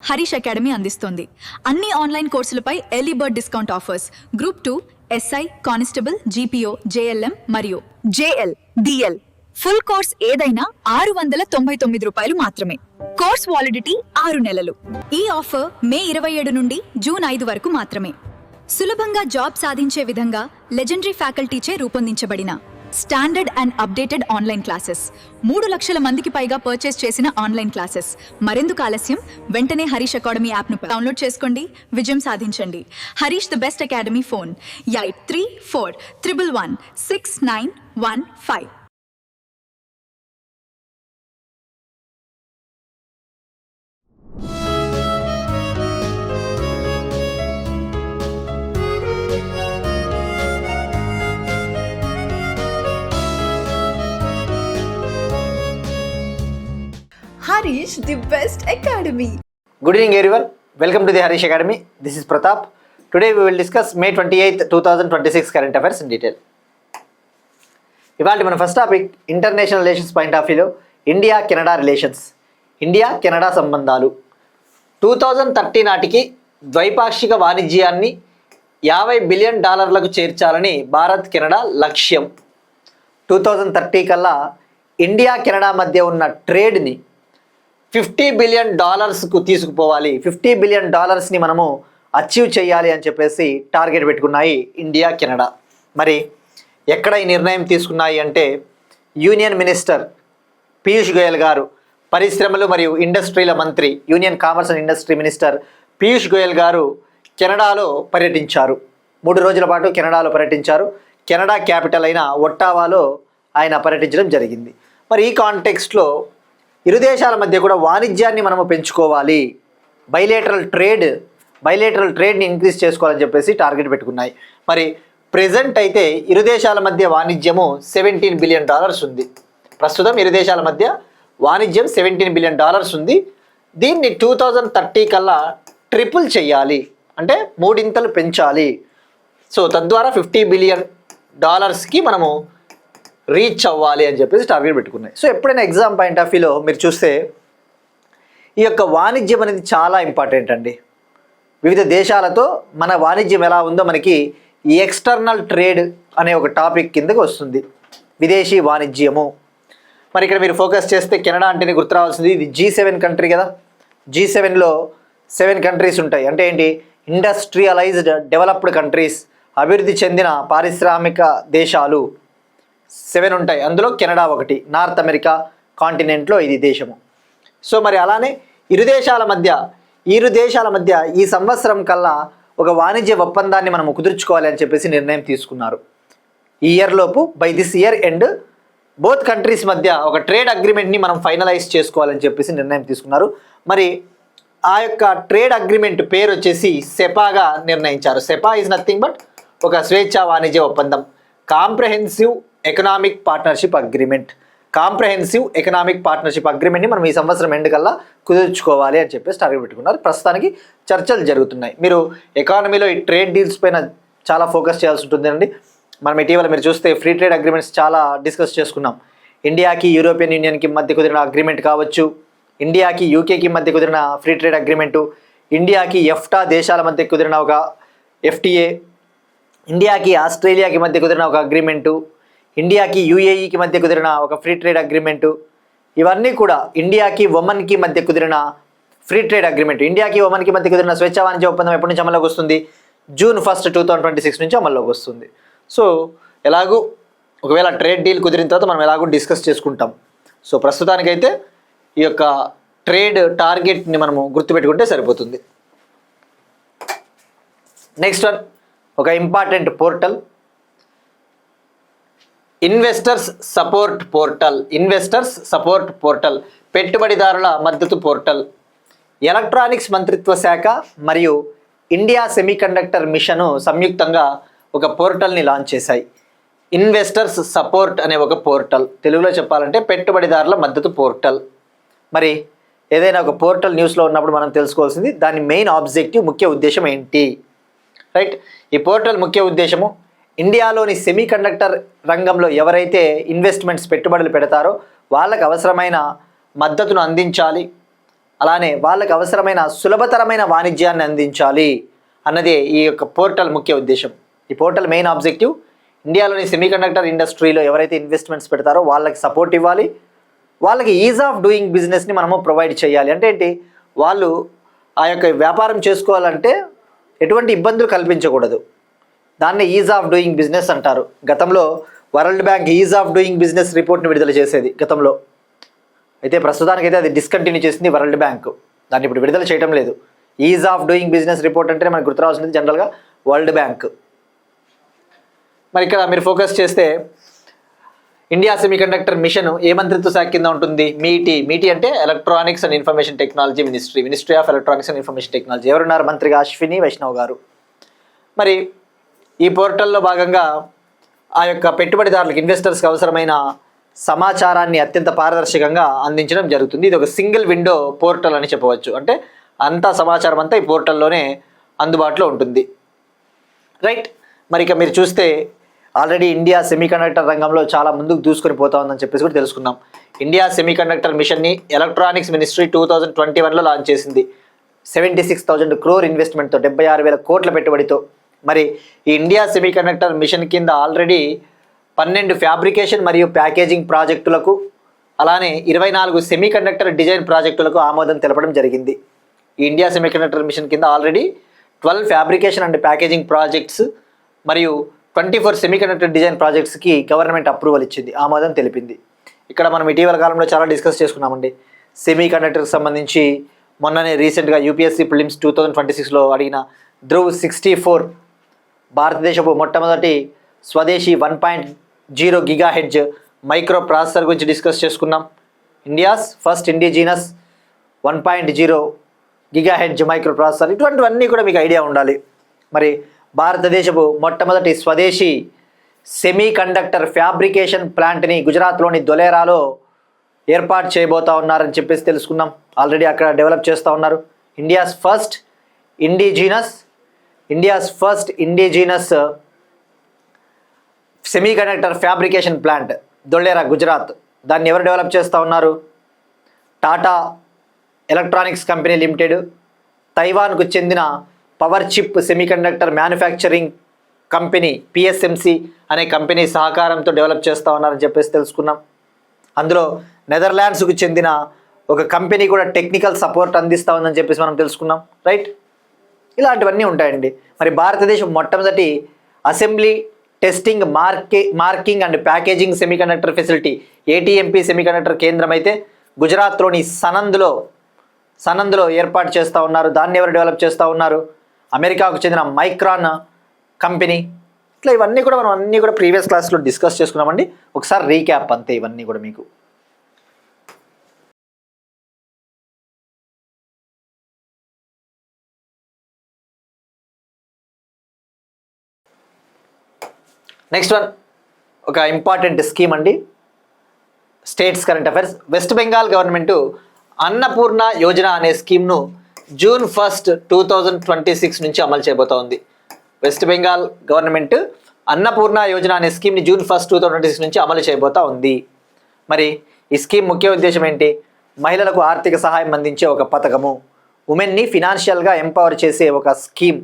Harish academy అందిస్తోంది. అన్ని online కోర్సులపై early bird discount offers. Group 2, SI, constable, GPO, JLM మరియు జేఎల్, డిఎల్. ఫుల్ కోర్స్ ఏదైనా ₹699 మాత్రమే. కోర్స్ వాలిడిటీ 6 నెలలు. ఈ ఆఫర్ మే 27 నుండి జూన్ 5 వరకు మాత్రమే. సులభంగా జాబ్ సాధించే విధంగా లెజెండరీ ఫ్యాకల్టీచే రూపొందించబడిన standard and updated online classes. 3 లక్షల మందికి పైగా పర్చేస్ చేసిన ఆన్లైన్ క్లాసెస్. మరెందుకు ఆలస్యం? వెంటనే హరీష్ అకాడమీ యాప్ను డౌన్లోడ్ చేసుకోండి, విజయం సాధించండి. Harish the best academy phone 8341116915. Harish, the best academy. Good evening everyone. Welcome to the Harish Academy. This is Pratap. Today we will discuss May 28th, 2026 current affairs in detail. ఇవాళ మన first topic international relations point of వ్యూలో India Canada relations, India Canada సంబంధాలు. 2030 నాటికి ద్వైపాక్షిక వాణిజ్యాన్ని $50 billion చేర్చాలని Bharat Canada లక్ష్యం. 2030 కల్లా ఇండియా కెనడా మధ్య ఉన్న ట్రేడ్ని $50 బిలియన్ తీసుకుపోవాలి. $50 బిలియన్ మనము అచీవ్ చేయాలి అని చెప్పేసి టార్గెట్ పెట్టుకున్నాయి ఇండియా కెనడా. మరి ఎక్కడ ఈ నిర్ణయం తీసుకున్నాయి అంటే యూనియన్ మినిస్టర్ పీయూష్ గోయల్ గారు, పరిశ్రమలు మరియు ఇండస్ట్రీల మంత్రి, union commerce and industry minister Piyush Goyal గారు కెనడాలో పర్యటించారు. 3 రోజుల పాటు కెనడాలో పర్యటించారు. కెనడా క్యాపిటల్ అయిన ఒట్టావాలో ఆయన పర్యటించడం జరిగింది. మరి ఈ కాంటెక్స్ట్లో ఇరు దేశాల మధ్య కూడా వాణిజ్యాన్ని మనము పెంచుకోవాలి, బైలేటరల్ ట్రేడ్ని ఇంక్రీజ్ చేసుకోవాలని చెప్పేసి టార్గెట్ పెట్టుకున్నాయి. మరి ప్రెజెంట్ అయితే ఇరు దేశాల మధ్య వాణిజ్యము $17 బిలియన్ ఉంది. ప్రస్తుతం ఇరు దేశాల మధ్య వాణిజ్యం $17 బిలియన్ ఉంది. దీన్ని 2030 కల్లా ట్రిపుల్ చేయాలి, అంటే 3 పెంచాలి. సో తద్వారా $50 బిలియన్ మనము రీచ్ అవ్వాలి అని చెప్పేసి టార్గెట్ పెట్టుకున్నాయి. సో ఎప్పుడైనా ఎగ్జామ్ పాయింట్ ఆఫ్ వ్యూలో మీరు చూస్తే ఈ యొక్క వాణిజ్యం అనేది చాలా ఇంపార్టెంట్ అండి. వివిధ దేశాలతో మన వాణిజ్యం ఎలా ఉందో మనకి ఈ ఎక్స్టర్నల్ ట్రేడ్ అనే ఒక టాపిక్ కిందకి వస్తుంది, విదేశీ వాణిజ్యము. మరి ఇక్కడ మీరు ఫోకస్ చేస్తే కెనడా అంటేనే గుర్తు రావాల్సింది, ఇది G7 కంట్రీ కదా. G7లో 7 కంట్రీస్ ఉంటాయి. అంటే ఏంటి? ఇండస్ట్రియలైజ్డ్ డెవలప్డ్ కంట్రీస్, అభివృద్ధి చెందిన పారిశ్రామిక దేశాలు 7 ఉంటాయి. అందులో కెనడా ఒకటి, నార్త్ అమెరికా కాంటినెంట్లో ఇది దేశము. సో మరి అలానే ఇరు దేశాల మధ్య ఈ సంవత్సరం కల్లా ఒక వాణిజ్య ఒప్పందాన్ని మనం కుదుర్చుకోవాలి అని చెప్పేసి నిర్ణయం తీసుకున్నారు. ఈ ఇయర్లోపు, by this year end, both countries మధ్య ఒక ట్రేడ్ అగ్రిమెంట్ని మనం ఫైనలైజ్ చేసుకోవాలని చెప్పేసి నిర్ణయం తీసుకున్నారు. మరి ఆ యొక్క ట్రేడ్ అగ్రిమెంట్ పేరు వచ్చేసి సెపాగా నిర్ణయించారు. సెపా ఈజ్ నథింగ్ బట్ ఒక స్వేచ్ఛా వాణిజ్య ఒప్పందం, కాంప్రహెన్సివ్ ఎకనామిక్ పార్ట్నర్షిప్ అగ్రిమెంట్ని మనం ఈ సంవత్సరం ఎండ్ కల్లా కుదుర్చుకోవాలి అని చెప్పేసి టార్గెట్ పెట్టుకున్నారు. ప్రస్తుతానికి చర్చలు జరుగుతున్నాయి. మీరు ఎకానమీలో ఈ ట్రేడ్ డీల్స్ పైన చాలా ఫోకస్ చేయాల్సి ఉంటుందండి. మనం ఇటీవల మీరు చూస్తే ఫ్రీ ట్రేడ్ అగ్రిమెంట్స్ చాలా డిస్కస్ చేసుకున్నాం. ఇండియాకి యూరోపియన్ యూనియన్కి మధ్య కుదిరిన అగ్రిమెంట్ కావచ్చు, ఇండియాకి యూకేకి మధ్య కుదిరిన ఫ్రీ ట్రేడ్ అగ్రిమెంటు, ఇండియాకి ఎఫ్టా దేశాల మధ్య కుదిరిన ఒక FTA, ఇండియాకి ఆస్ట్రేలియాకి మధ్య కుదిరిన ఒక అగ్రిమెంటు, ఇండియాకి UAEకి మధ్య కుదిరిన ఒక ఫ్రీ ట్రేడ్ అగ్రిమెంటు, ఇవన్నీ కూడా ఇండియాకి ఒమన్కి మధ్య కుదిరిన ఫ్రీ ట్రేడ్ అగ్రిమెంట్. ఇండియాకి ఒమన్కి మధ్య కుదిరిన స్వేచ్ఛా వాణిజ్య ఒప్పందం ఎప్పటి నుంచి అమల్లోకి వస్తుంది? జూన్ 1, 2026 నుంచి అమల్లోకి వస్తుంది. సో ఎలాగూ ఒకవేళ ట్రేడ్ డీల్ కుదిరిన తర్వాత మనం ఎలాగూ డిస్కస్ చేసుకుంటాం. సో ప్రస్తుతానికైతే ఈ యొక్క ట్రేడ్ టార్గెట్ని మనము గుర్తుపెట్టుకుంటే సరిపోతుంది. నెక్స్ట్ వన్, ఒక important portal, investors support portal, పెట్టుబడిదారుల మద్దతు పోర్టల్. ఎలక్ట్రానిక్స్ మంత్రిత్వ శాఖ మరియు ఇండియా సెమీకండక్టర్ మిషన్ సంయుక్తంగా ఒక పోర్టల్ని లాంచ్ చేశాయి. ఇన్వెస్టర్స్ సపోర్ట్ అనే ఒక పోర్టల్, తెలుగులో చెప్పాలంటే పెట్టుబడిదారుల మద్దతు పోర్టల్. మరి ఏదైనా ఒక పోర్టల్ న్యూస్లో ఉన్నప్పుడు మనం తెలుసుకోవాల్సింది దాని మెయిన్ ఆబ్జెక్టివ్, ముఖ్య ఉద్దేశం ఏంటి, రైట్? ఈ పోర్టల్ ముఖ్య ఉద్దేశము ఇండియాలోని సెమీకండక్టర్ రంగంలో ఎవరైతే ఇన్వెస్ట్మెంట్స్ పెట్టుబడులు పెడతారో వాళ్ళకు అవసరమైన మద్దతును అందించాలి, అలానే వాళ్ళకి అవసరమైన సులభతరమైన వాణిజ్యాన్ని అందించాలి అన్నదే ఈ యొక్క పోర్టల్ ముఖ్య ఉద్దేశం. ఈ పోర్టల్ మెయిన్ ఆబ్జెక్టివ్ ఇండియాలోని సెమీకండక్టర్ ఇండస్ట్రీలో ఎవరైతే ఇన్వెస్ట్మెంట్స్ పెడతారో వాళ్ళకి సపోర్ట్ ఇవ్వాలి, వాళ్ళకి ఈజ్ ఆఫ్ డూయింగ్ బిజినెస్ని మనము ప్రొవైడ్ చేయాలి. అంటే ఏంటి, వాళ్ళు ఆ యొక్క వ్యాపారం చేసుకోవాలంటే ఎటువంటి ఇబ్బందులు కల్పించకూడదు. దాన్ని ఈజ్ ఆఫ్ డూయింగ్ బిజినెస్ అంటారు. గతంలో world bank ease of doing business రిపోర్ట్ని విడుదల చేసేది గతంలో. అయితే ప్రస్తుతానికైతే అది డిస్కంటిన్యూ చేసింది వరల్డ్ బ్యాంక్, దాన్ని ఇప్పుడు విడుదల చేయడం లేదు. Is of doing business report అంటే మనకు గుర్తురావాల్సింది జనరల్గా వరల్డ్ బ్యాంక్. మరి ఇక్కడ మీరు ఫోకస్ చేస్తే ఇండియా సెమీకండక్టర్ మిషన్ ఏ మంత్రిత్వ శాఖ కింద ఉంటుంది? మీటీ అంటే electronics and information technology ministry of electronics and information technology. ఎవరున్నారు మంత్రిగా? అశ్విని వైష్ణవ్ గారు. మరి ఈ పోర్టల్లో భాగంగా ఆ యొక్క పెట్టుబడిదారులకు ఇన్వెస్టర్స్కి అవసరమైన సమాచారాన్ని అత్యంత పారదర్శకంగా అందించడం జరుగుతుంది. ఇది ఒక సింగిల్ విండో పోర్టల్ అని చెప్పవచ్చు. అంటే అంతా సమాచారం అంతా ఈ పోర్టల్లోనే అందుబాటులో ఉంటుంది. రైట్. మరి ఇక మీరు చూస్తే ఆల్రెడీ ఇండియా సెమీకండక్టర్ రంగంలో చాలా ముందుకు దూసుకొని పోతా ఉందని చెప్పేసి కూడా తెలుసుకున్నాం. ఇండియా సెమీకండక్టర్ మిషన్ని ఎలక్ట్రానిక్స్ మినిస్ట్రీ 2021లో లాంచ్ చేసింది. 76,000 crore ఇన్వెస్ట్మెంట్తో, 76,000 కోట్ల పెట్టుబడితో. మరి ఈ ఇండియా సెమీకండక్టర్ మిషన్ కింద ఆల్రెడీ 12 ఫ్యాబ్రికేషన్ మరియు ప్యాకేజింగ్ ప్రాజెక్టులకు, అలానే 24 సెమీకండక్టర్ డిజైన్ ప్రాజెక్టులకు ఆమోదం తెలపడం జరిగింది. ఈ ఇండియా సెమీకండక్టర్ మిషన్ కింద already 12 fabrication and packaging projects మరియు 24 సెమీకండక్టర్ డిజైన్ ప్రాజెక్ట్స్కి గవర్నమెంట్ అప్రూవల్ ఇచ్చింది, ఆమోదం తెలిపింది. ఇక్కడ మనం ఇటీవల కాలంలో చాలా డిస్కస్ చేసుకున్నామండి. సెమీకండక్టర్కి సంబంధించి మొన్ననే రీసెంట్గా యూపీఎస్సీ ప్రిలిమ్స్ 2026లో అడిగిన ధ్రువ్ 64 భారతదేశపు మొట్టమొదటి స్వదేశీ 1.0 GHz మైక్రో ప్రాసెసర్ గురించి డిస్కస్ చేసుకున్నాం. India's first indigenous 1.0 GHz micro processor. ఇటువంటివన్నీ కూడా మీకు ఐడియా ఉండాలి. మరి భారతదేశపు మొట్టమొదటి స్వదేశీ సెమీకండక్టర్ ఫ్యాబ్రికేషన్ ప్లాంట్ని గుజరాత్లోని ధొలేరాలో ఏర్పాటు చేయబోతా ఉన్నారని చెప్పేసి తెలుసుకున్నాం. ఆల్రెడీ అక్కడ డెవలప్ చేస్తూ ఉన్నారు. India's first indigenous semiconductor fabrication plant Dholera, Gujarat. దాన్ని ఎవరు డెవలప్ చేస్తూ ఉన్నారు? టాటా ఎలక్ట్రానిక్స్ కంపెనీ లిమిటెడ్, తైవాన్కు చెందిన power chip semiconductor manufacturing company PSMC అనే కంపెనీ సహకారంతో డెవలప్ చేస్తూ ఉన్నారని చెప్పేసి తెలుసుకున్నాం. అందులో నెదర్లాండ్స్కు చెందిన ఒక కంపెనీ కూడా టెక్నికల్ సపోర్ట్ అందిస్తూ ఉందని చెప్పేసి మనం తెలుసుకున్నాం. రైట్. ఇలాంటివన్నీ ఉంటాయండి. మరి భారతదేశం మొట్టమొదటి assembly testing marking and packaging semiconductor facility ATMP semiconductor కేంద్రం అయితే గుజరాత్లోని సనంద్లో ఏర్పాటు చేస్తూ ఉన్నారు. దాన్ని ఎవరు డెవలప్ చేస్తూ ఉన్నారు? అమెరికాకు చెందిన మైక్రాన్ కంపెనీ. ఇట్లా ఇవన్నీ కూడా మనం అన్నీ కూడా ప్రీవియస్ క్లాస్లో డిస్కస్ చేసుకున్నామండి. ఒకసారి రీక్యాప్ అంతే ఇవన్నీ కూడా మీకు. నెక్స్ట్ వన్ ఒక ఇంపార్టెంట్ స్కీమ్ అండి, states current affairs. West Bengal government Annapurna Yojana అనే స్కీమ్ను June 1, 2026 నుంచి అమలు చేయబోతా ఉంది. వెస్ట్ బెంగాల్ గవర్నమెంట్ అన్నపూర్ణ యోజన అనే స్కీమ్ని June 1, 2026 నుంచి అమలు చేయబోతా ఉంది. మరి ఈ స్కీమ్ ముఖ్య ఉద్దేశం ఏంటి? మహిళలకు ఆర్థిక సహాయం అందించే ఒక పథకము, ఉమెన్ని ఫినాన్షియల్గా ఎంపవర్ చేసే ఒక స్కీమ్.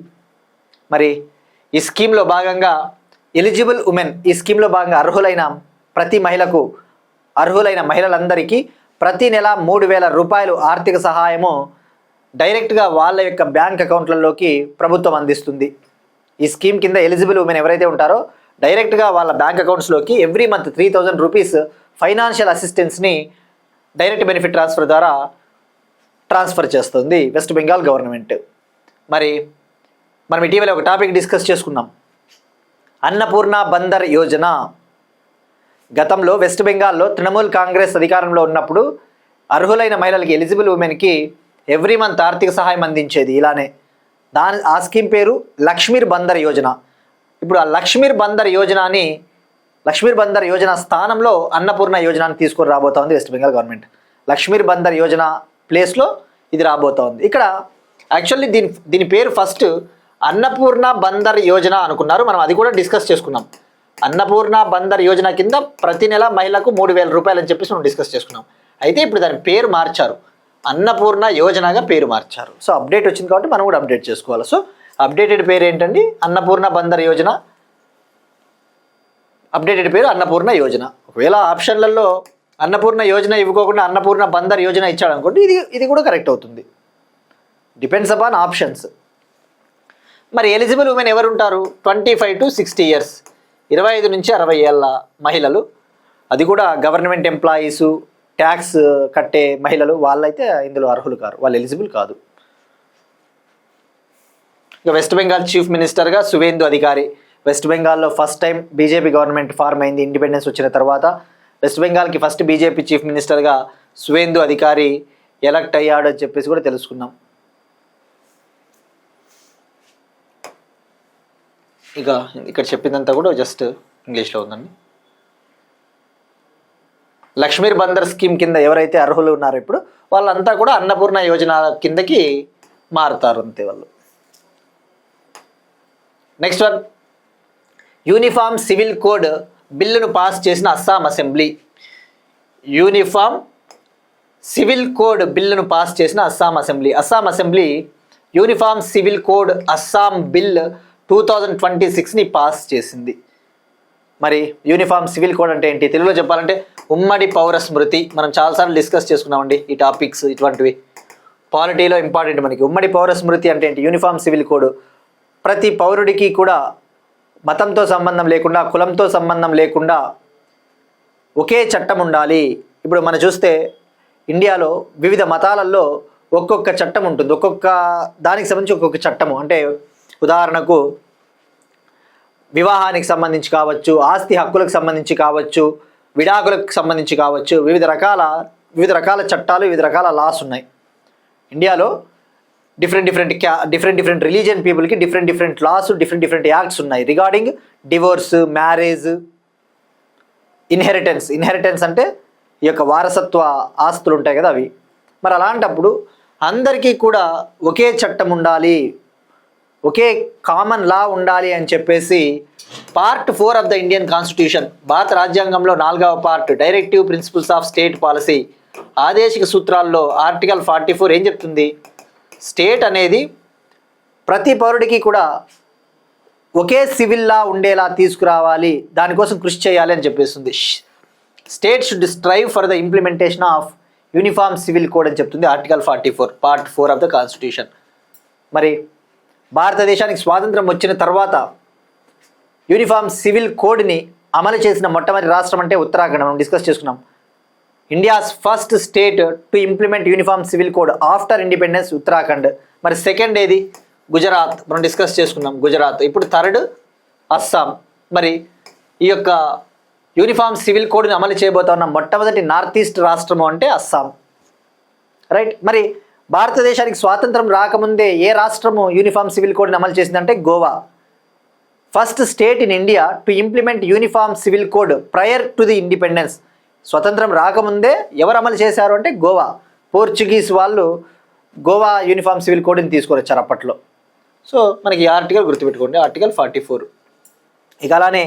మరి ఈ స్కీమ్లో భాగంగా ఎలిజిబుల్ ఉమెన్, ఈ స్కీమ్లో భాగంగా అర్హులైన మహిళలందరికీ ప్రతి నెల 3,000 రూపాయలు ఆర్థిక సహాయము డైరెక్ట్గా వాళ్ళ యొక్క బ్యాంక్ అకౌంట్లలోకి ప్రభుత్వం అందిస్తుంది. ఈ స్కీమ్ కింద ఎలిజిబుల్ ఉమెన్ ఎవరైతే ఉంటారో డైరెక్ట్గా వాళ్ళ బ్యాంక్ అకౌంట్స్లోకి ఎవ్రీ మంత్ 3,000 రూపీస్ ఫైనాన్షియల్ అసిస్టెన్స్ని డైరెక్ట్ బెనిఫిట్ ట్రాన్స్ఫర్ ద్వారా ట్రాన్స్ఫర్ చేస్తుంది వెస్ట్ బెంగాల్ గవర్నమెంట్. మరి మనం ఇటీవల ఒక టాపిక్ డిస్కస్ చేసుకున్నాం, అన్నపూర్ణ బందర్ యోజన. గతంలో వెస్ట్ బెంగాల్లో తృణమూల్ కాంగ్రెస్ అధికారంలో ఉన్నప్పుడు అర్హులైన మహిళలకి, ఎలిజిబుల్ ఉమెన్కి ఎవ్రీ మంత్ ఆర్థిక సహాయం అందించేది ఇలానే. ఆ స్కీమ్ పేరు లక్ష్మీర్ బందర్ యోజన. ఇప్పుడు ఆ లక్ష్మీర్ బందర్ యోజన స్థానంలో అన్నపూర్ణ యోజనని తీసుకొని రాబోతా ఉంది వెస్ట్ బెంగాల్ గవర్నమెంట్. లక్ష్మీర్ బందర్ యోజన ప్లేస్లో ఇది రాబోతా ఉంది. ఇక్కడ యాక్చువల్లీ దీని పేరు ఫస్ట్ అన్నపూర్ణ బందర్ యోజన అనుకున్నారు. మనం అది కూడా డిస్కస్ చేసుకున్నాం. అన్నపూర్ణ బందర్ యోజన కింద ప్రతి నెల మహిళకు 3,000 రూపాయలు అని చెప్పేసి మనం డిస్కస్ చేసుకున్నాం. అయితే ఇప్పుడు దాని పేరు మార్చారు, అన్నపూర్ణ యోజనగా పేరు మార్చారు. సో అప్డేట్ వచ్చింది కాబట్టి మనం కూడా అప్డేట్ చేసుకోవాలి. సో అప్డేటెడ్ పేరు ఏంటండి? అన్నపూర్ణ బందర్ యోజన. అప్డేటెడ్ పేరు అన్నపూర్ణ యోజన. ఒకవేళ ఆప్షన్లలో అన్నపూర్ణ యోజన ఇవ్వకోకుండా అన్నపూర్ణ బందర్ యోజన ఇచ్చాడు అనుకోండి, ఇది కూడా కరెక్ట్ అవుతుంది. Depends upon options. మరి ఎలిజిబుల్ ఉమెన్ ఎవరు ఉంటారు? 25 to 60 years, 25 నుంచి 60 ఏళ్ళ మహిళలు. అది కూడా గవర్నమెంట్ ఎంప్లాయీసు, ట్యాక్స్ కట్టే మహిళలు, వాళ్ళైతే ఇందులో అర్హులు కారు, వాళ్ళు ఎలిజిబుల్ కాదు. ఇక వెస్ట్ బెంగాల్ చీఫ్ మినిస్టర్గా సువేందు అధికారి. వెస్ట్ బెంగాల్లో first time BJP government form అయింది ఇండిపెండెన్స్ వచ్చిన తర్వాత. వెస్ట్ బెంగాల్కి ఫస్ట్ బీజేపీ చీఫ్ మినిస్టర్గా సువేందు అధికారి ఎలక్ట్ అయ్యాడు అని చెప్పేసి కూడా తెలుసుకున్నాం. ఇక ఇక్కడ చెప్పిందంతా కూడా జస్ట్ ఇంగ్లీష్లో ఉందండి. లక్ష్మీర్ బందర్ స్కీమ్ కింద ఎవరైతే అర్హులు ఉన్నారో ఇప్పుడు వాళ్ళంతా కూడా అన్నపూర్ణ యోజన కిందకి మారుతారు అంతే వాళ్ళు. Next one, uniform civil code బిల్లును పాస్ చేసిన Assam assembly. Uniform civil code బిల్లును పాస్ చేసిన Assam assembly. Assam assembly uniform civil code Assam bill 2026ని పాస్ చేసింది. మరి యూనిఫామ్ సివిల్ కోడ్ అంటే ఏంటి? తెలుగులో చెప్పాలంటే ఉమ్మడి పౌర స్మృతి. మనం చాలాసార్లు డిస్కస్ చేసుకున్నామండి ఈ టాపిక్స్, ఇటువంటివి పాలిటీలో ఇంపార్టెంట్ మనకి. ఉమ్మడి పౌర స్మృతి అంటే ఏంటి? యూనిఫామ్ సివిల్ కోడ్ ప్రతి పౌరుడికి కూడా మతంతో సంబంధం లేకుండా, కులంతో సంబంధం లేకుండా ఒకే చట్టం ఉండాలి. ఇప్పుడు మనం చూస్తే ఇండియాలో వివిధ మతాలలో ఒక్కొక్క చట్టం ఉంటుంది, ఒక్కొక్క దానికి సంబంధించి ఒక్కొక్క చట్టము. అంటే ఉదాహరణకు వివాహానికి సంబంధించి కావచ్చు, ఆస్తి హక్కులకు సంబంధించి కావచ్చు, విడాకులకు సంబంధించి కావచ్చు, వివిధ రకాల చట్టాలు, వివిధ రకాల లాస్ ఉన్నాయి ఇండియాలో. డిఫరెంట్ రిలీజియన్ పీపుల్కి డిఫరెంట్ లాస్, డిఫరెంట్ యాక్ట్స్ ఉన్నాయి రిగార్డింగ్ డివోర్స్, మ్యారేజ్, ఇన్హెరిటెన్స్ అంటే ఈ యొక్క వారసత్వ ఆస్తులు ఉంటాయి కదా అవి. మరి అలాంటప్పుడు అందరికీ కూడా ఒకే చట్టం ఉండాలి, ఒకే కామన్ లా ఉండాలి అని చెప్పేసి Part 4 of the Indian constitution, భారత రాజ్యాంగంలో 4వ part, directive principles of state policy, ఆదేశిక సూత్రాల్లో ఆర్టికల్ 44 ఏం చెప్తుంది? స్టేట్ అనేది ప్రతి పౌరుడికి కూడా ఒకే సివిల్ లా ఉండేలా తీసుకురావాలి, దానికోసం కృషి చేయాలి అని చెప్పేస్తుంది. State should strive for the implementation of uniform civil code అని చెప్తుంది article 44, Part 4 of the constitution. మరి భారతదేశానికి స్వాతంత్రం వచ్చిన తర్వాత యూనిఫామ్ సివిల్ కోడ్ని అమలు చేసిన మొట్టమొదటి రాష్ట్రం అంటే ఉత్తరాఖండ్. మనం డిస్కస్ చేసుకున్నాం. India's first state to implement uniform civil code after independence Uttarakhand. మరి సెకండ్ ఏది? గుజరాత్. మనం డిస్కస్ చేసుకున్నాం గుజరాత్. ఇప్పుడు థర్డ్ అస్సాం. మరి ఈ యొక్క యూనిఫామ్ సివిల్ కోడ్ని అమలు చేయబోతున్న మొట్టమొదటి నార్త్ ఈస్ట్ రాష్ట్రము అంటే అస్సాం. రైట్. మరి భారతదేశానికి స్వాతంత్రం రాకముందే ఏ రాష్ట్రము యూనిఫామ్ సివిల్ కోడ్ని అమలు చేసిందంటే Goa. First state in India to implement uniform civil code prior to the independence. స్వతంత్రం రాకముందే ఎవరు అమలు చేశారు అంటే గోవా. పోర్చుగీస్ వాళ్ళు గోవా యూనిఫామ్ సివిల్ కోడ్ని తీసుకొని వచ్చారు అప్పట్లో. సో మనకి ఈ ఆర్టికల్ గుర్తుపెట్టుకోండి, ఆర్టికల్ 44. ఇక అలానే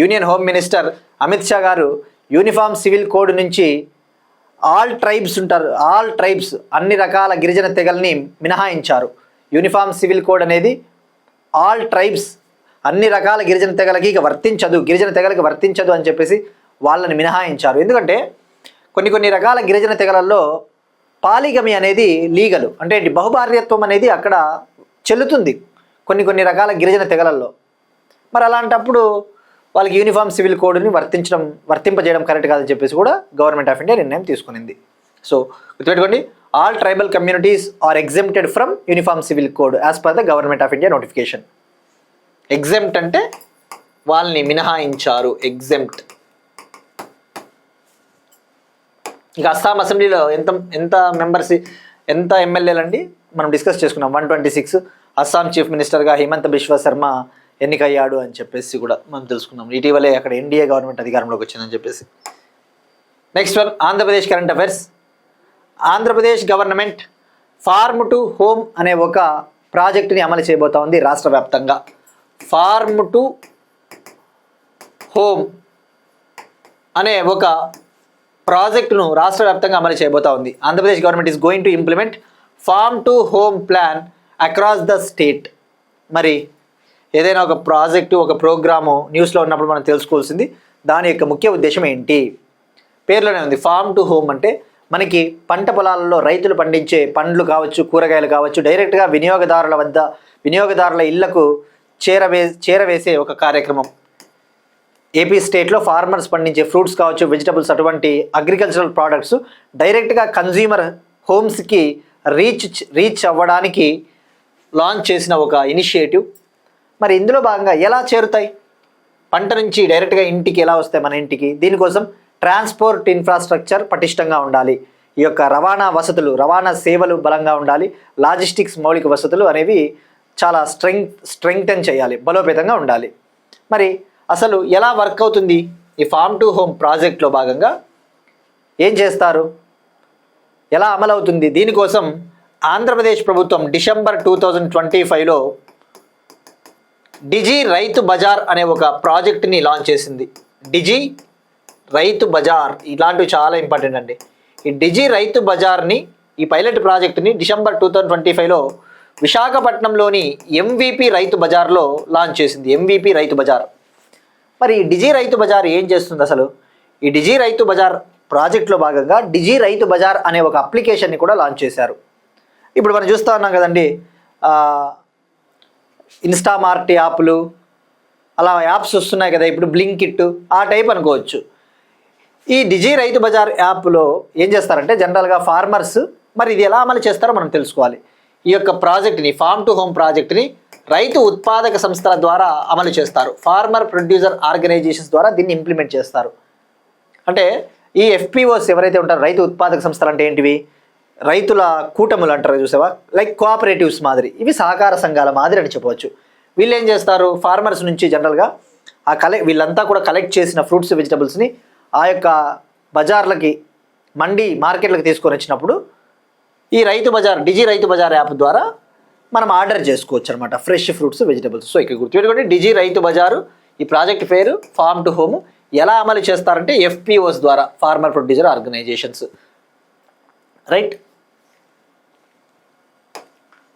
union home minister Amit Shah గారు యూనిఫామ్ సివిల్ కోడ్ నుంచి ఆల్ ట్రైబ్స్ అన్ని రకాల గిరిజన తెగల్ని మినహాయించారు. యూనిఫామ్ సివిల్ కోడ్ అనేది ఆల్ ట్రైబ్స్ అన్ని రకాల గిరిజన తెగలకి ఇక వర్తించదు, గిరిజన తెగలకి వర్తించదు అని చెప్పేసి వాళ్ళని మినహాయించారు. ఎందుకంటే కొన్ని రకాల గిరిజన తెగలలో పాలిగమి అనేది లీగల్, అంటే బహుభార్యత్వం అనేది అక్కడ చెల్లుతుంది కొన్ని రకాల గిరిజన తెగలలో. మరి అలాంటప్పుడు వాళ్ళకి యూనిఫామ్ సివిల్ కోడ్ని వర్తింపజేయడం కరెక్ట్ కాదని చెప్పేసి కూడా గవర్నమెంట్ ఆఫ్ ఇండియా నిర్ణయం తీసుకునింది. సో గుర్తుపెట్టుకోండి, all tribal communities are exempted from uniform civil code as per the government of India notification. Exempt అంటే వాళ్ళని మినహాయించారు, ఎగ్జెంప్ట్. ఇక అస్సాం అసెంబ్లీలో ఎంత మెంబర్స్, ఎంత ఎమ్మెల్యేలు అండి మనం డిస్కస్ చేసుకున్నాం. 126. అస్సాం చీఫ్ మినిస్టర్గా హిమంత బిశ్వ శర్మ ఎన్నికయ్యాడు అని చెప్పేసి కూడా మనం తెలుసుకున్నాం. ఇటీవలే అక్కడ ఎన్డీఏ గవర్నమెంట్ అధికారంలోకి వచ్చిందని చెప్పేసి. Next one, Andhra Pradesh current affairs. Andhra Pradesh government farm to home అనే ఒక ప్రాజెక్టుని అమలు చేయబోతా ఉంది రాష్ట్ర వ్యాప్తంగా. ఫార్మ్ టు హోమ్ అనే ఒక ప్రాజెక్టును రాష్ట్ర వ్యాప్తంగా అమలు చేయబోతా ఉంది. Andhra Pradesh government is going to implement farm to home plan across the state. మరి ఏదైనా ఒక ప్రాజెక్టు, ఒక ప్రోగ్రాము న్యూస్లో ఉన్నప్పుడు మనం తెలుసుకోవాల్సింది దాని యొక్క ముఖ్య ఉద్దేశం ఏంటి. పేర్లోనే ఉంది ఫార్మ్ టు హోమ్ అంటే మనకి పంట పొలాలలో రైతులు పండించే పండ్లు కూరగాయలు కావచ్చు డైరెక్ట్గా వినియోగదారుల ఇళ్లకు చేరవేసే ఒక కార్యక్రమం. ఏపీ స్టేట్లో ఫార్మర్స్ పండించే ఫ్రూట్స్ కావచ్చు, వెజిటబుల్స్, అటువంటి అగ్రికల్చరల్ ప్రోడక్ట్స్ డైరెక్ట్గా కన్జ్యూమర్ హోమ్స్కి రీచ్ అవ్వడానికి లాంచ్ చేసిన ఒక ఇనిషియేటివ్. మరి ఇందులో భాగంగా ఎలా చేరుతాయి, పంట నుంచి డైరెక్ట్గా ఇంటికి ఎలా వస్తాయి మన ఇంటికి, దీనికోసం ట్రాన్స్పోర్ట్ ఇన్ఫ్రాస్ట్రక్చర్ పటిష్టంగా ఉండాలి. ఈ యొక్క రవాణా సేవలు బలంగా ఉండాలి. లాజిస్టిక్స్ మౌలిక వసతులు అనేవి చాలా స్ట్రెంగ్తెన్ చేయాలి, బలోపేతంగా ఉండాలి. మరి అసలు ఎలా వర్క్ అవుతుంది ఈ ఫార్మ్ టు హోమ్ ప్రాజెక్ట్లో భాగంగా ఏం చేస్తారు, ఎలా అమలవుతుంది? దీనికోసం ఆంధ్రప్రదేశ్ ప్రభుత్వం డిసెంబర్ 2025లో డిజి రైతు బజార్ అనే ఒక ప్రాజెక్ట్ని లాంచ్ చేసింది. డిజి రైతు బజార్ ఇలాంటివి చాలా ఇంపార్టెంట్ అండి. ఈ డిజి రైతు బజార్ని, ఈ పైలట్ ప్రాజెక్టుని డిసెంబర్ 2025లో విశాఖపట్నంలోని ఎంవిపి రైతు బజార్లో లాంచ్ చేసింది. ఎంవిపి రైతు బజార్. మరి ఈ డిజి రైతు బజార్ ఏం చేస్తుంది అసలు? ఈ డిజి రైతు బజార్ ప్రాజెక్ట్లో భాగంగా డిజి రైతు బజార్ అనే ఒక అప్లికేషన్ని కూడా లాంచ్ చేశారు. ఇప్పుడు మనం చూస్తూ ఉన్నాం కదండి, ఇన్స్టామార్ట్ యాప్లు, అలా యాప్స్ వస్తున్నాయి కదా ఇప్పుడు, బ్లింకిట్ ఆ టైప్ అనుకోవచ్చు. ఈ డిజి రైతు బజార్ యాప్లో ఏం చేస్తారంటే జనరల్గా ఫార్మర్స్, మరి ఇది ఎలా అమలు చేస్తారో మనం తెలుసుకోవాలి. ఈ యొక్క ప్రాజెక్ట్ని, ఫార్మ్ టు హోమ్ ప్రాజెక్ట్ని రైతు ఉత్పాదక సంస్థల ద్వారా అమలు చేస్తారు. ఫార్మర్ ప్రొడ్యూసర్ ఆర్గనైజేషన్స్ ద్వారా దీన్ని ఇంప్లిమెంట్ చేస్తారు. అంటే ఈ ఎఫ్పిఓస్ ఎవరైతే ఉంటారో, రైతు ఉత్పాదక సంస్థలు అంటే ఏంటివి? రైతుల కూటములు అంటారు చూసావా, లైక్ కోఆపరేటివ్స్ మాదిరి, ఇవి సహకార సంఘాల మాదిరి అని చెప్పవచ్చు. వీళ్ళు ఏం చేస్తారు, ఫార్మర్స్ నుంచి జనరల్గా వీళ్ళంతా కూడా కలెక్ట్ చేసిన ఫ్రూట్స్, వెజిటబుల్స్ని ఆ యొక్క బజార్లకి, మార్కెట్లకు తీసుకొని వచ్చినప్పుడు ఈ రైతు బజార్, డిజి రైతు బజార్ యాప్ ద్వారా మనం ఆర్డర్ చేసుకోవచ్చు అనమాట, ఫ్రెష్ ఫ్రూట్స్, వెజిటబుల్స్. సో ఇక్కడ గుర్తుపెట్టుకోండి, డిజి రైతు బజారు, ఈ ప్రాజెక్ట్ పేరు ఫార్మ్ టు హోమ్. ఎలా అమలు చేస్తారంటే ఎఫ్పిఓస్ ద్వారా, ఫార్మర్ ప్రొడ్యూసర్ ఆర్గనైజేషన్స్. రైట్,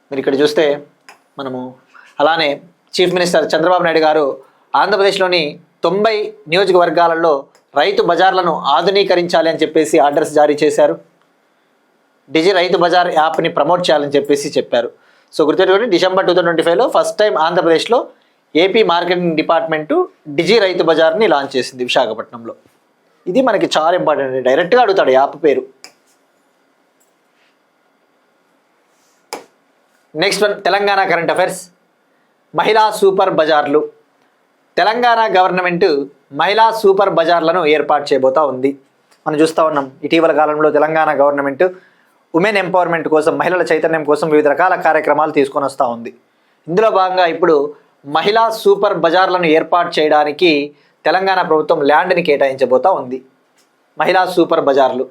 మీరు ఇక్కడ చూస్తే మనము అలానే చీఫ్ మినిస్టర్ చంద్రబాబు నాయుడు గారు ఆంధ్రప్రదేశ్లోని 90 నియోజకవర్గాలలో రైతు బజార్లను ఆధునీకరించాలి అని చెప్పేసి ఆర్డర్స్ జారీ చేశారు. డిజి రైతు బజార్ యాప్ని ప్రమోట్ చేయాలని చెప్పేసి చెప్పారు. సో గుర్తుపెట్టుకోండి, డిసెంబర్ 2025లో ఫస్ట్ టైం ఆంధ్రప్రదేశ్లో ఏపీ మార్కెటింగ్ డిపార్ట్మెంటు డిజి రైతు బజార్ని లాంచ్ చేసింది విశాఖపట్నంలో. ఇది మనకి చాలా ఇంపార్టెంట్, డైరెక్ట్గా అడుగుతాడు యాప్ పేరు. Next one, Telangana current affairs. మహిళా సూపర్ బజార్లు. తెలంగాణ గవర్నమెంట్ మహిళా సూపర్ బజార్లను ఏర్పాటు చేయబోతా ఉంది. మనం చూస్తూ ఉన్నాం, ఇటీవల కాలంలో తెలంగాణ గవర్నమెంట్ ఉమెన్ ఎంపవర్మెంట్ కోసం, మహిళల చైతన్యం కోసం వివిధ రకాల కార్యక్రమాలు తీసుకొని వస్తూ ఉంది. ఇందులో భాగంగా ఇప్పుడు మహిళా సూపర్ బజార్లను ఏర్పాటు చేయడానికి తెలంగాణ ప్రభుత్వం ల్యాండ్ని కేటాయించబోతా ఉంది. మహిళా సూపర్ బజార్లు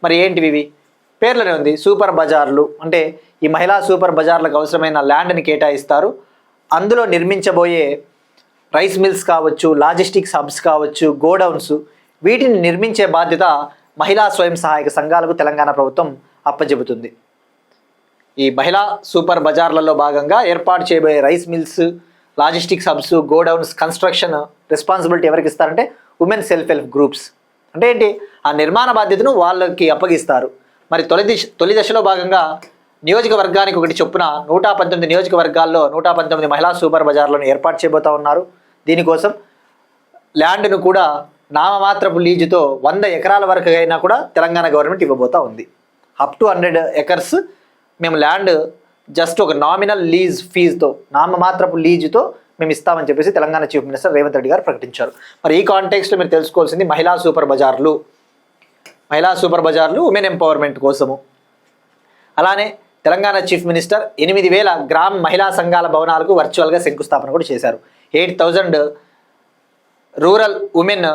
మరి ఏంటివి? ఇవి పేర్లోనే ఉంది, సూపర్ బజార్లు అంటే ఈ మహిళా సూపర్ బజార్లకు అవసరమైన ల్యాండ్ని కేటాయిస్తారు. అందులో నిర్మించబోయే రైస్ మిల్స్ కావచ్చు, లాజిస్టిక్స్ హబ్స్ కావచ్చు, గోడౌన్స్, వీటిని నిర్మించే బాధ్యత మహిళా స్వయం సహాయక సంఘాలకు తెలంగాణ ప్రభుత్వం అప్పచెబుతుంది. ఈ మహిళా సూపర్ బజార్లలో భాగంగా ఏర్పాటు చేయబోయే rice mills, logistics hubs, godowns construction responsibility ఎవరికి ఇస్తారంటే ఉమెన్ సెల్ఫ్ హెల్ప్ గ్రూప్స్. అంటే ఏంటి, ఆ నిర్మాణ బాధ్యతను వాళ్ళకి అప్పగిస్తారు. మరి తొలి దశలో భాగంగా నియోజకవర్గానికి ఒకటి చొప్పున 119 నియోజకవర్గాల్లో 119 మహిళా సూపర్ బజార్లను ఏర్పాటు చేయబోతా ఉన్నారు. దీనికోసం ల్యాండ్ను కూడా నామమాత్రపు లీజుతో 100 ఎకరాల వరకు అయినా కూడా తెలంగాణ గవర్నమెంట్ ఇవ్వబోతా ఉంది. అప్ టు 100 ఎకర్స్ మేము ల్యాండ్ జస్ట్ ఒక నామినల్ లీజ్ ఫీజుతో, నామమాత్రపు లీజుతో మేము ఇస్తామని చెప్పేసి తెలంగాణ చీఫ్ మినిస్టర్ రేవంత్ రెడ్డి గారు ప్రకటించారు. మరి ఈ కాంటెక్స్ట్లో మీరు తెలుసుకోవాల్సింది మహిళా సూపర్ బజార్లు ఉమెన్ ఎంపవర్మెంట్ కోసము. అలానే తెలంగాణ చీఫ్ మినిస్టర్ 8000 గ్రామ మహిళా సంఘాల భవనాలకు వర్చువల్గా శంకుస్థాపన కూడా చేశారు. 8000 రూరల్ ఉమెన్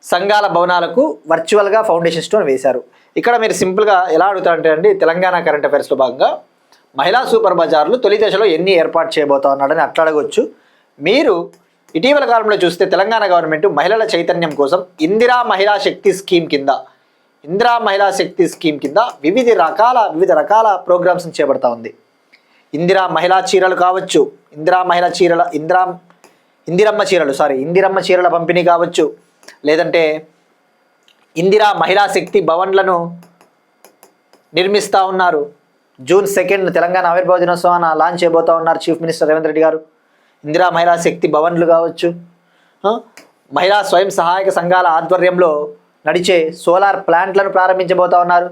సంఘాల భవనాలకు వర్చువల్గా ఫౌండేషన్ స్టోన్ వేశారు. ఇక్కడ మీరు సింపుల్గా ఎలా అడుగుతారంటే అండి, తెలంగాణ కరెంట్ అఫైర్స్లో భాగంగా మహిళా సూపర్ బజార్లు తొలి దశలో ఎన్ని ఏర్పాటు చేయబోతా ఉన్నాడని అట్లా అడగవచ్చు. మీరు ఇటీవల కాలంలో చూస్తే తెలంగాణ గవర్నమెంట్ మహిళల చైతన్యం కోసం ఇందిరా మహిళా శక్తి స్కీమ్ కింద ఇందిరా మహిళా శక్తి స్కీమ్ కింద వివిధ రకాల ప్రోగ్రామ్స్ని చేపడతా ఉంది. ఇందిరా మహిళా చీరలు కావచ్చు, ఇందిరమ్మ చీరల పంపిణీ కావచ్చు, లేదంటే ఇందిరా మహిళా శక్తి భవన్లను నిర్మిస్తూ ఉన్నారు. జూన్ 2 తెలంగాణ ఆవిర్భావ దినోత్సవాన్ని లాంచ్ చేయబోతా ఉన్నారు చీఫ్ మినిస్టర్ రేవంత్ రెడ్డి గారు. ఇందిరా మహిళా శక్తి భవన్లు కావచ్చు, మహిళా స్వయం సహాయక సంఘాల ఆధ్వర్యంలో నడిచే సోలార్ ప్లాంట్లను ప్రారంభించబోతా ఉన్నారు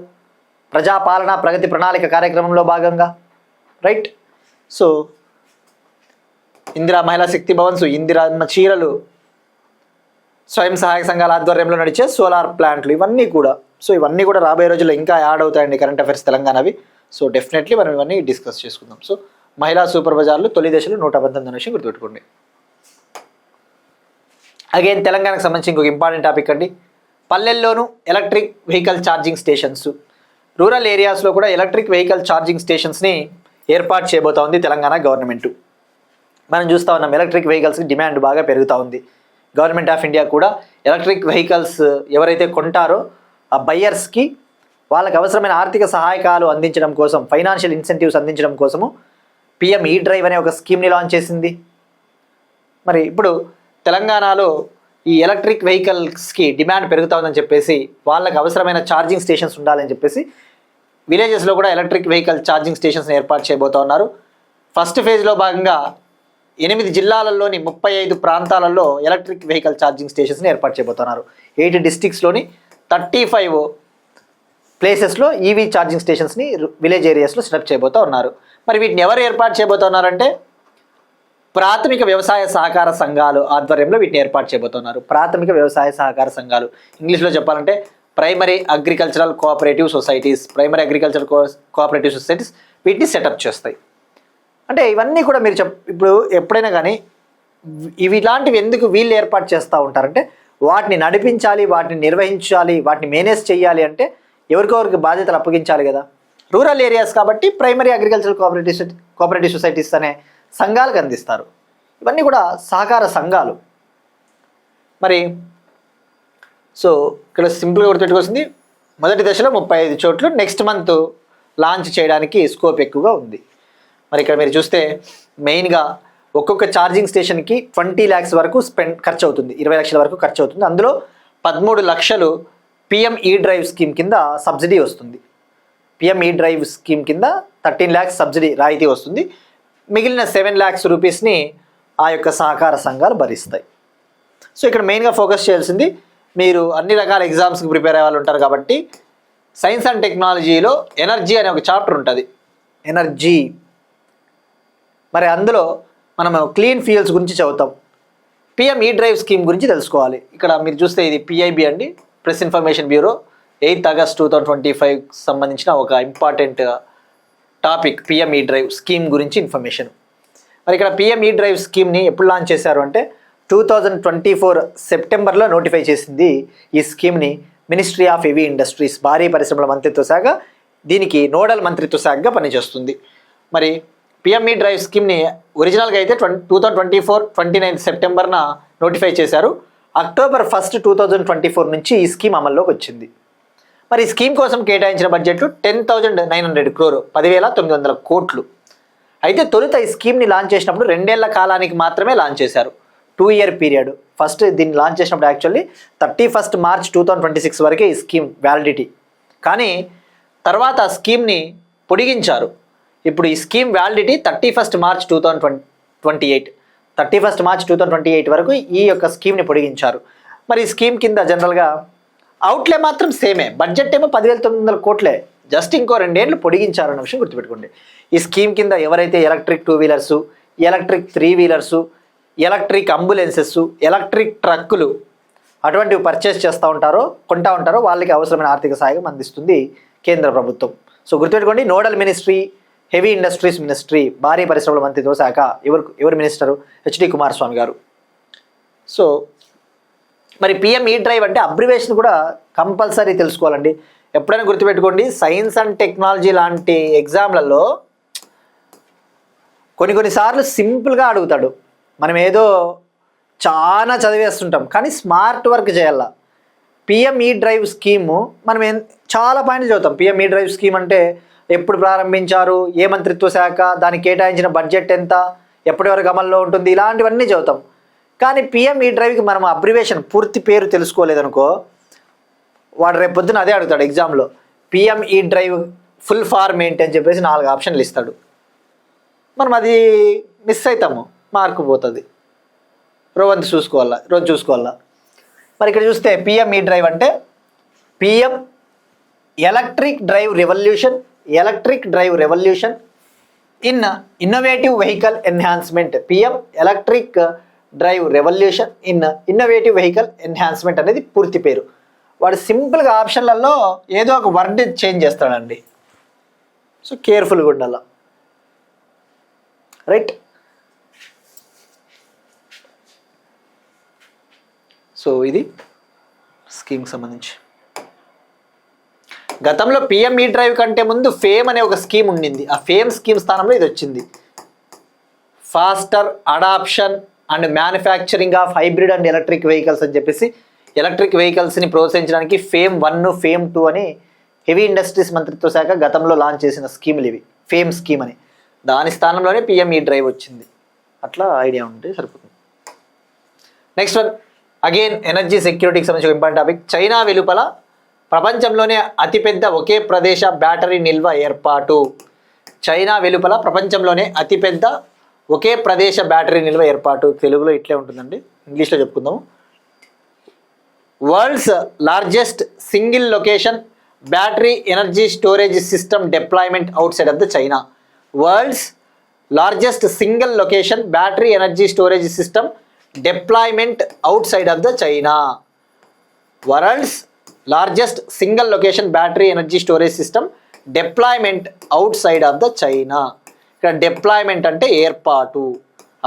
ప్రజాపాలన ప్రగతి ప్రణాళిక కార్యక్రమంలో భాగంగా. రైట్. సో ఇందిరా మహిళా శక్తి భవన్స్, ఇందిరమ్మ చీరలు, స్వయం సహాయక సంఘాల ఆధ్వర్యంలో నడిచే సోలార్ ప్లాంట్లు, ఇవన్నీ కూడా రాబోయే రోజుల్లో ఇంకా యాడ్ అవుతాయండి కరెంట్ అఫైర్స్ తెలంగాణవి. సో డెఫినెట్లీ మనం ఇవన్నీ డిస్కస్ చేసుకుందాం. సో మహిళా సూపర్ బజార్లు తొలి దశలో 119 విషయం గుర్తుపెట్టుకోండి. అగైన్ తెలంగాణకు సంబంధించి ఇంకొక ఇంపార్టెంట్ టాపిక్ అండి. పల్లెల్లోనూ electric vehicle charging stations, rural ఏరియాస్లో కూడా ఎలక్ట్రిక్ వెహికల్ ఛార్జింగ్ స్టేషన్స్ని ఏర్పాటు చేయబోతా ఉంది తెలంగాణ గవర్నమెంట్. మనం చూస్తూ ఉన్నాం ఎలక్ట్రిక్ వెహికల్స్కి డిమాండ్ బాగా పెరుగుతూ ఉంది. గవర్నమెంట్ ఆఫ్ ఇండియా కూడా ఎలక్ట్రిక్ వెహికల్స్ ఎవరైతే కొంటారో ఆ బయ్యర్స్కి వాళ్ళకి అవసరమైన ఆర్థిక సహాయకాలు అందించడం కోసం, ఫైనాన్షియల్ ఇన్సెంటివ్స్ అందించడం కోసము పిఎం ఈ డ్రైవ్ అనే ఒక స్కీమ్ని లాంచ్ చేసింది. మరి ఇప్పుడు తెలంగాణలో ఈ ఎలక్ట్రిక్ వెహికల్స్కి డిమాండ్ పెరుగుతూ ఉందని చెప్పేసి వాళ్ళకి అవసరమైన ఛార్జింగ్ స్టేషన్స్ ఉండాలని చెప్పేసి విలేజెస్లో కూడా ఎలక్ట్రిక్ వెహికల్ ఛార్జింగ్ స్టేషన్స్ని ఏర్పాటు చేయబోతూ ఉన్నారు. ఫస్ట్ ఫేజ్లో భాగంగా 8 జిల్లాలలోని 35 ప్రాంతాలలో ఎలక్ట్రిక్ వెహికల్ ఛార్జింగ్ స్టేషన్స్ని ఏర్పాటు చేయబోతున్నారు. 8 డిస్ట్రిక్ట్స్లోని 35 ప్లేసెస్లో ఈవీ ఛార్జింగ్ స్టేషన్స్ని విలేజ్ ఏరియాస్లో సెటప్ చేయబోతూ ఉన్నారు. మరి వీటిని ఎవరు ఏర్పాటు చేయబోతున్నారంటే ప్రాథమిక వ్యవసాయ సహకార సంఘాలు ఆధ్వర్యంలో వీటిని ఏర్పాటు చేయబోతున్నారు. ప్రాథమిక వ్యవసాయ సహకార సంఘాలు, ఇంగ్లీష్లో చెప్పాలంటే ప్రైమరీ అగ్రికల్చరల్ కోఆపరేటివ్ సొసైటీస్, వీటిని సెటప్ చేస్తాయి. అంటే ఇవన్నీ కూడా మీరు ఇప్పుడు ఎప్పుడైనా కానీ ఇలాంటివి ఎందుకు వీళ్ళు ఏర్పాటు చేస్తూ ఉంటారంటే వాటిని నడిపించాలి, వాటిని నిర్వహించాలి, వాటిని మేనేజ్ చేయాలి అంటే ఎవరికొవరికి బాధ్యతలు అప్పగించాలి కదా. రూరల్ ఏరియాస్ కాబట్టి ప్రైమరీ అగ్రికల్చరల్ కోఆపరేటివ్ సొసైటీస్ అనే సంఘాలకు అందిస్తారు. ఇవన్నీ కూడా సహకార సంఘాలు. మరి సో ఇక్కడ సింపుల్గా గుర్తుపెట్టుకోవాల్సింది మొదటి దశలో 35 చోట్లు నెక్స్ట్ మంత్ లాంచ్ చేయడానికి స్కోప్ ఎక్కువగా ఉంది. మరి ఇక్కడ మీరు చూస్తే మెయిన్గా ఒక్కొక్క ఛార్జింగ్ స్టేషన్కి 20 lakhs వరకు ఖర్చు అవుతుంది, 20 లక్షల వరకు ఖర్చు అవుతుంది. అందులో 13 లక్షలు పిఎం ఈ డ్రైవ్ స్కీమ్ కింద సబ్సిడీ వస్తుంది. పిఎం ఈ డ్రైవ్ స్కీమ్ కింద 13 lakhs సబ్సిడీ రాయితీ వస్తుంది. మిగిలిన 7 lakhs రూపీస్ని ఆ యొక్క సహకార సంఘాలు భరిస్తాయి. సో ఇక్కడ మెయిన్గా ఫోకస్ చేయాల్సింది మీరు అన్ని రకాల ఎగ్జామ్స్కి ప్రిపేర్ అయ్యే వాళ్ళు ఉంటారు కాబట్టి సైన్స్ అండ్ టెక్నాలజీలో ఎనర్జీ అనే ఒక చాప్టర్ ఉంటుంది. ఎనర్జీ, మరి అందులో మనం క్లీన్ ఫ్యూయల్స్ గురించి చదువుతాం. పిఎం ఈ డ్రైవ్ స్కీమ్ గురించి తెలుసుకోవాలి. ఇక్కడ మీరు చూస్తే ఇది పిఐబి అండి, ప్రెస్ ఇన్ఫర్మేషన్ బ్యూరో, 8 August 2025 సంబంధించిన ఒక ఇంపార్టెంట్ టాపిక్ పిఎం ఈ డ్రైవ్ స్కీమ్ గురించి ఇన్ఫర్మేషన్. మరి ఇక్కడ పిఎం ఈ డ్రైవ్ స్కీమ్ని ఎప్పుడు లాంచ్ చేశారు అంటే 2024 సెప్టెంబర్లో నోటిఫై చేసింది ఈ స్కీమ్ని మినిస్ట్రీ ఆఫ్ హెవీ ఇండస్ట్రీస్, భారీ పరిశ్రమల మంత్రిత్వ శాఖ దీనికి నోడల్ మంత్రిత్వ శాఖగా పనిచేస్తుంది. మరి పిఎం ఈ డ్రైవ్ స్కీమ్ని ఒరిజినల్గా అయితే 2024 29 సెప్టెంబర్న నోటిఫై చేశారు. October 1, 2024 నుంచి ఈ స్కీమ్ అమల్లోకి వచ్చింది. మరి ఈ స్కీమ్ కోసం కేటాయించిన బడ్జెట్లు 10,900 crore, 10,900 కోట్లు. అయితే తొలుత ఈ స్కీమ్ని లాంచ్ చేసినప్పుడు 2 ఏళ్ల కాలానికి మాత్రమే లాంచ్ చేశారు, 2-year పీరియడ్. ఫస్ట్ దీన్ని లాంచ్ చేసినప్పుడు యాక్చువల్లీ 31st March 2026 వరకే ఈ స్కీమ్ వ్యాలిడిటీ. కానీ తర్వాత ఆ స్కీమ్ని పొడిగించారు. ఇప్పుడు ఈ scheme validity 31st March 2028, 31st March 2028 వరకు ఈ యొక్క స్కీమ్ని పొడిగించారు. మరి ఈ స్కీమ్ కింద జనరల్గా అవుట్లే మాత్రం సేమే, బడ్జెట్ ఏమో 10,900 కోట్లే, జస్ట్ ఇంకో 2 ఏళ్ళు పొడిగించారు అన్న విషయం గుర్తుపెట్టుకోండి. ఈ స్కీమ్ కింద ఎవరైతే electric 2 wheelers, electric 3 wheelers, electric ambulances, electric ట్రక్కులు అటువంటివి పర్చేస్ కొంటా ఉంటారో వాళ్ళకి అవసరమైన ఆర్థిక సహాయం అందిస్తుంది కేంద్ర ప్రభుత్వం. సో గుర్తుపెట్టుకోండి, nodal ministry heavy industries ministry, భారీ పరిశ్రమల మంత్రిత్వ శాఖ. ఎవరు మినిస్టరు? హెచ్డి కుమారస్వామి గారు. సో మరి పిఎం ఈ డ్రైవ్ అంటే అబ్రివేషన్ కూడా కంపల్సరీ తెలుసుకోవాలండి. ఎప్పుడైనా గుర్తుపెట్టుకోండి, సైన్స్ అండ్ టెక్నాలజీ లాంటి ఎగ్జామ్లలో కొన్నిసార్లు సింపుల్గా అడుగుతాడు. మనం ఏదో చాలా చదివేస్తుంటాం కానీ స్మార్ట్ వర్క్ చేయాల. పిఎంఈ డ్రైవ్ స్కీము మనం చాలా పాయింట్లు చదువుతాం. పిఎంఈ డ్రైవ్ స్కీమ్ అంటే ఎప్పుడు ప్రారంభించారు, ఏ మంత్రిత్వ శాఖ, దానికి కేటాయించిన బడ్జెట్ ఎంత, ఎప్పటి వరకు అమల్లో ఉంటుంది, ఇలాంటివన్నీ చదువుతాం. కానీ పిఎంఈ డ్రైవ్కి మనం అబ్రివేషన్ పూర్తి పేరు తెలుసుకోలేదనుకో, వాడు రేపు పొద్దున అదే అడుగుతాడు ఎగ్జామ్లో. పిఎంఈ డ్రైవ్ ఫుల్ ఫార్మ్ ఏంటి అని చెప్పేసి 4 ఆప్షన్లు ఇస్తాడు. మనం అది మిస్ అవుతాము, మార్కు పోతుంది. రోజు చూసుకోవాలా. మరి ఇక్కడ చూస్తే పిఎంఈ డ్రైవ్ అంటే PM electric drive revolution in innovative vehicle enhancement. PM electric drive revolution in innovative vehicle enhancement అనేది పూర్తి పేరు. వాడు సింపుల్గా ఆప్షన్లలో ఏదో ఒక వర్డ్ చేంజ్ చేస్తాడండి. సో కేర్ఫుల్గా ఉండాల, రైట్. సో ఇది స్కీమ్కి సంబంధించి. గతంలో పిఎంఈ డ్రైవ్ కంటే ముందు ఫేమ్ అనే ఒక స్కీమ్ ఉండింది. ఆ ఫేమ్ స్కీమ్ స్థానంలో ఇది వచ్చింది. Faster adoption and manufacturing of hybrid and electric vehicles అని చెప్పేసి ఎలక్ట్రిక్ వెహికల్స్ని ప్రోత్సహించడానికి ఫేమ్ 1, ఫేమ్ 2 అని హెవీ ఇండస్ట్రీస్ మంత్రిత్వ శాఖ గతంలో లాంచ్ చేసిన స్కీములు ఇవి. ఫేమ్ స్కీమ్ అని, దాని స్థానంలోనే పిఎంఈ డ్రైవ్ వచ్చింది. అట్లా ఐడియా ఉంటే సరిపోతుంది. నెక్స్ట్ వన్, అగైన్ ఎనర్జీ సెక్యూరిటీకి సంబంధించిన ఇంపార్టెంట్ టాపిక్. చైనా వెలుపల ప్రపంచంలోనే అతిపెద్ద ఒకే ప్రదేశ బ్యాటరీ నిల్వ ఏర్పాటు. చైనా వెలుపల ప్రపంచంలోనే అతిపెద్ద ఒకే ప్రదేశ బ్యాటరీ నిల్వ ఏర్పాటు. తెలుగులో ఇట్లే ఉంటుందండి, ఇంగ్లీష్లో చెప్పుకుందాము. World's largest single location battery energy storage system deployment outside of the China. World's largest single location battery energy storage system deployment outside of the China. World's largest single location battery energy storage system deployment outside of the China. ఇక్కడ deployment అంటే ఏర్పాటు,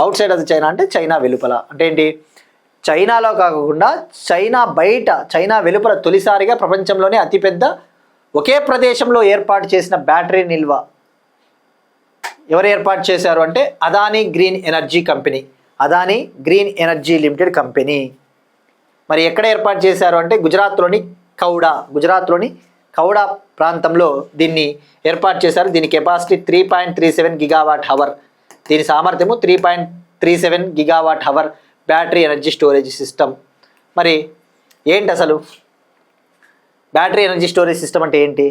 outside of the China అంటే China వెలుపల. అంటే ఏంటి, చైనాలో కాకుండా China బయట, చైనా వెలుపల తొలిసారిగా ప్రపంచంలోనే అతిపెద్ద ఒకే ప్రదేశంలో ఏర్పాటు చేసిన బ్యాటరీ నిల్వ ఎవరు ఏర్పాటు చేశారు అంటే Adani green energy company, Adani green energy limited company. మరి ఎక్కడ ఏర్పాటు చేశారు అంటే గుజరాత్లోని కౌడా ప్రాంతంలో దీన్ని ఏర్పాటు చేశారు. దీని కెపాసిటీ 3.37 గిగావాట్ హవర్. దీని సామర్థ్యము 3.37 gigawatt hour battery energy storage system. మరి ఏంటి అసలు బ్యాటరీ ఎనర్జీ స్టోరేజ్ సిస్టమ్ అంటే ఏంటి?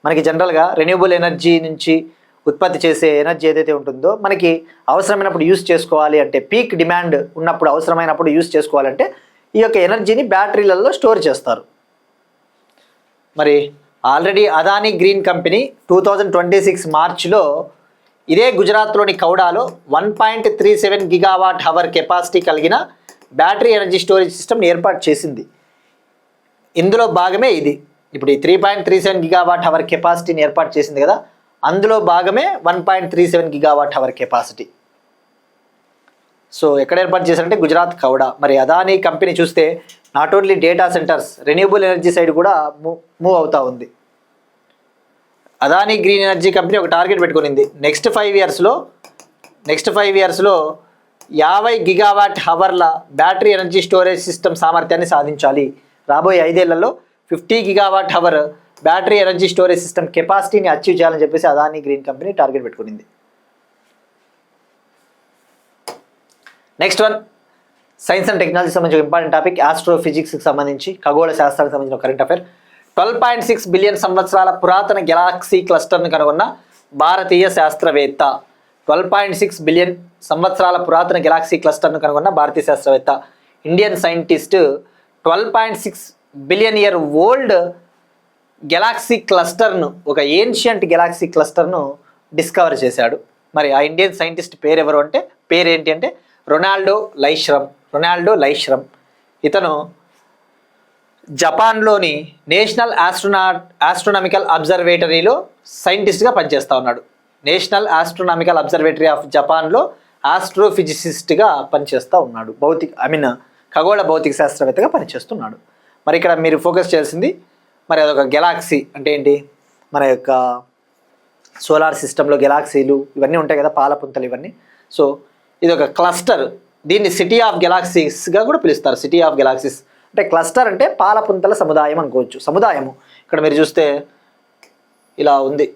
మనకి జనరల్గా రెన్యూబుల్ ఎనర్జీ నుంచి ఉత్పత్తి చేసే ఎనర్జీ ఏదైతే ఉంటుందో మనకి అవసరమైనప్పుడు యూస్ చేసుకోవాలి అంటే, పీక్ డిమాండ్ ఉన్నప్పుడు అవసరమైనప్పుడు యూస్ చేసుకోవాలంటే ఈ యొక్క ఎనర్జీని బ్యాటరీలలో స్టోర్ చేస్తారు. మరి ఆల్రెడీ అదానీ గ్రీన్ కంపెనీ 2026 మార్చిలో ఇదే గుజరాత్లోని కౌడాలో 1.37 గిగావాట్ హవర్ కెపాసిటీ కలిగిన బ్యాటరీ ఎనర్జీ స్టోరేజ్ సిస్టమ్ ఏర్పాటు చేసింది. ఇందులో భాగమే ఇది. ఇప్పుడు ఈ 3.37 గిగావాట్ హవర్ కెపాసిటీని ఏర్పాటు చేసింది కదా, అందులో భాగమే 1.37 గిగావాట్ హవర్ కెపాసిటీ. సో ఎక్కడ ఏర్పాటు చేశారంటే గుజరాత్ కౌడా. మరి అదానీ కంపెనీ చూస్తే not only data centers, renewable energy side కూడా మూవ్ అవుతూ ఉంది. అదానీ గ్రీన్ ఎనర్జీ కంపెనీ ఒక టార్గెట్ పెట్టుకునింది. నెక్స్ట్ 5 ఇయర్స్లో 50 గిగావాట్ హవర్ల బ్యాటరీ ఎనర్జీ స్టోరేజ్ సిస్టమ్ సామర్థ్యాన్ని సాధించాలి. రాబోయే 5 ఏళ్లలో 50 gigawatt hour battery energy storage system కెపాసిటీని అచీవ్ చేయాలని చెప్పేసి అదానీ గ్రీన్ కంపెనీ టార్గెట్ పెట్టుకునింది. Next one, science and technology సంబంధించిన ఇంపార్టెంట్ టాపిక్. ఆస్ట్రోఫిజిక్స్కి సంబంధించి, ఖగోళ శాస్త్రానికి సంబంధించిన కరెంట్ అఫైర్. 12.6 బిలియన్ సంవత్సరాల పురాతన గెలాక్సీ క్లస్టర్ను కనుగొన్న భారతీయ శాస్త్రవేత్త. 12.6 బిలియన్ సంవత్సరాల పురాతన గెలాక్సీ క్లస్టర్ను కనుగొన్న భారతీయ శాస్త్రవేత్త. Indian scientist 12.6 billion year old galaxy క్లస్టర్ను, ఒక ఏన్షియంట్ గెలాక్సీ క్లస్టర్ను డిస్కవర్ చేశాడు. మరి ఆ ఇండియన్ సైంటిస్ట్ పేరు ఎవరు అంటే, పేరేంటి అంటే రొనాల్డో లైష్రమ్. ఇతను జపాన్లోని నేషనల్ ఆస్ట్రోనామికల్ అబ్జర్వేటరీలో సైంటిస్ట్గా పనిచేస్తూ ఉన్నాడు. నేషనల్ ఆస్ట్రోనామికల్ అబ్జర్వేటరీ ఆఫ్ జపాన్లో ఆస్ట్రోఫిజిసిస్ట్గా పనిచేస్తూ ఉన్నాడు. ఖగోళ భౌతిక శాస్త్రవేత్తగా పనిచేస్తున్నాడు. మరి ఇక్కడ మీరు ఫోకస్ చేయాల్సింది, మరి అదొక గెలాక్సీ అంటే ఏంటి, మన యొక్క సోలార్ సిస్టంలో గెలాక్సీలు ఇవన్నీ ఉంటాయి కదా, పాలపుంతలు ఇవన్నీ. సో ఇది ఒక క్లస్టర్. దీన్ని సిటీ ఆఫ్ గెలాక్సీస్గా కూడా పిలుస్తారు. సిటీ ఆఫ్ గెలాక్సీస్ అంటే క్లస్టర్ అంటే పాలపుంతల సముదాయం అనుకోవచ్చు. సముదాయము ఇక్కడ మీరు చూస్తే ఇలా ఉంది.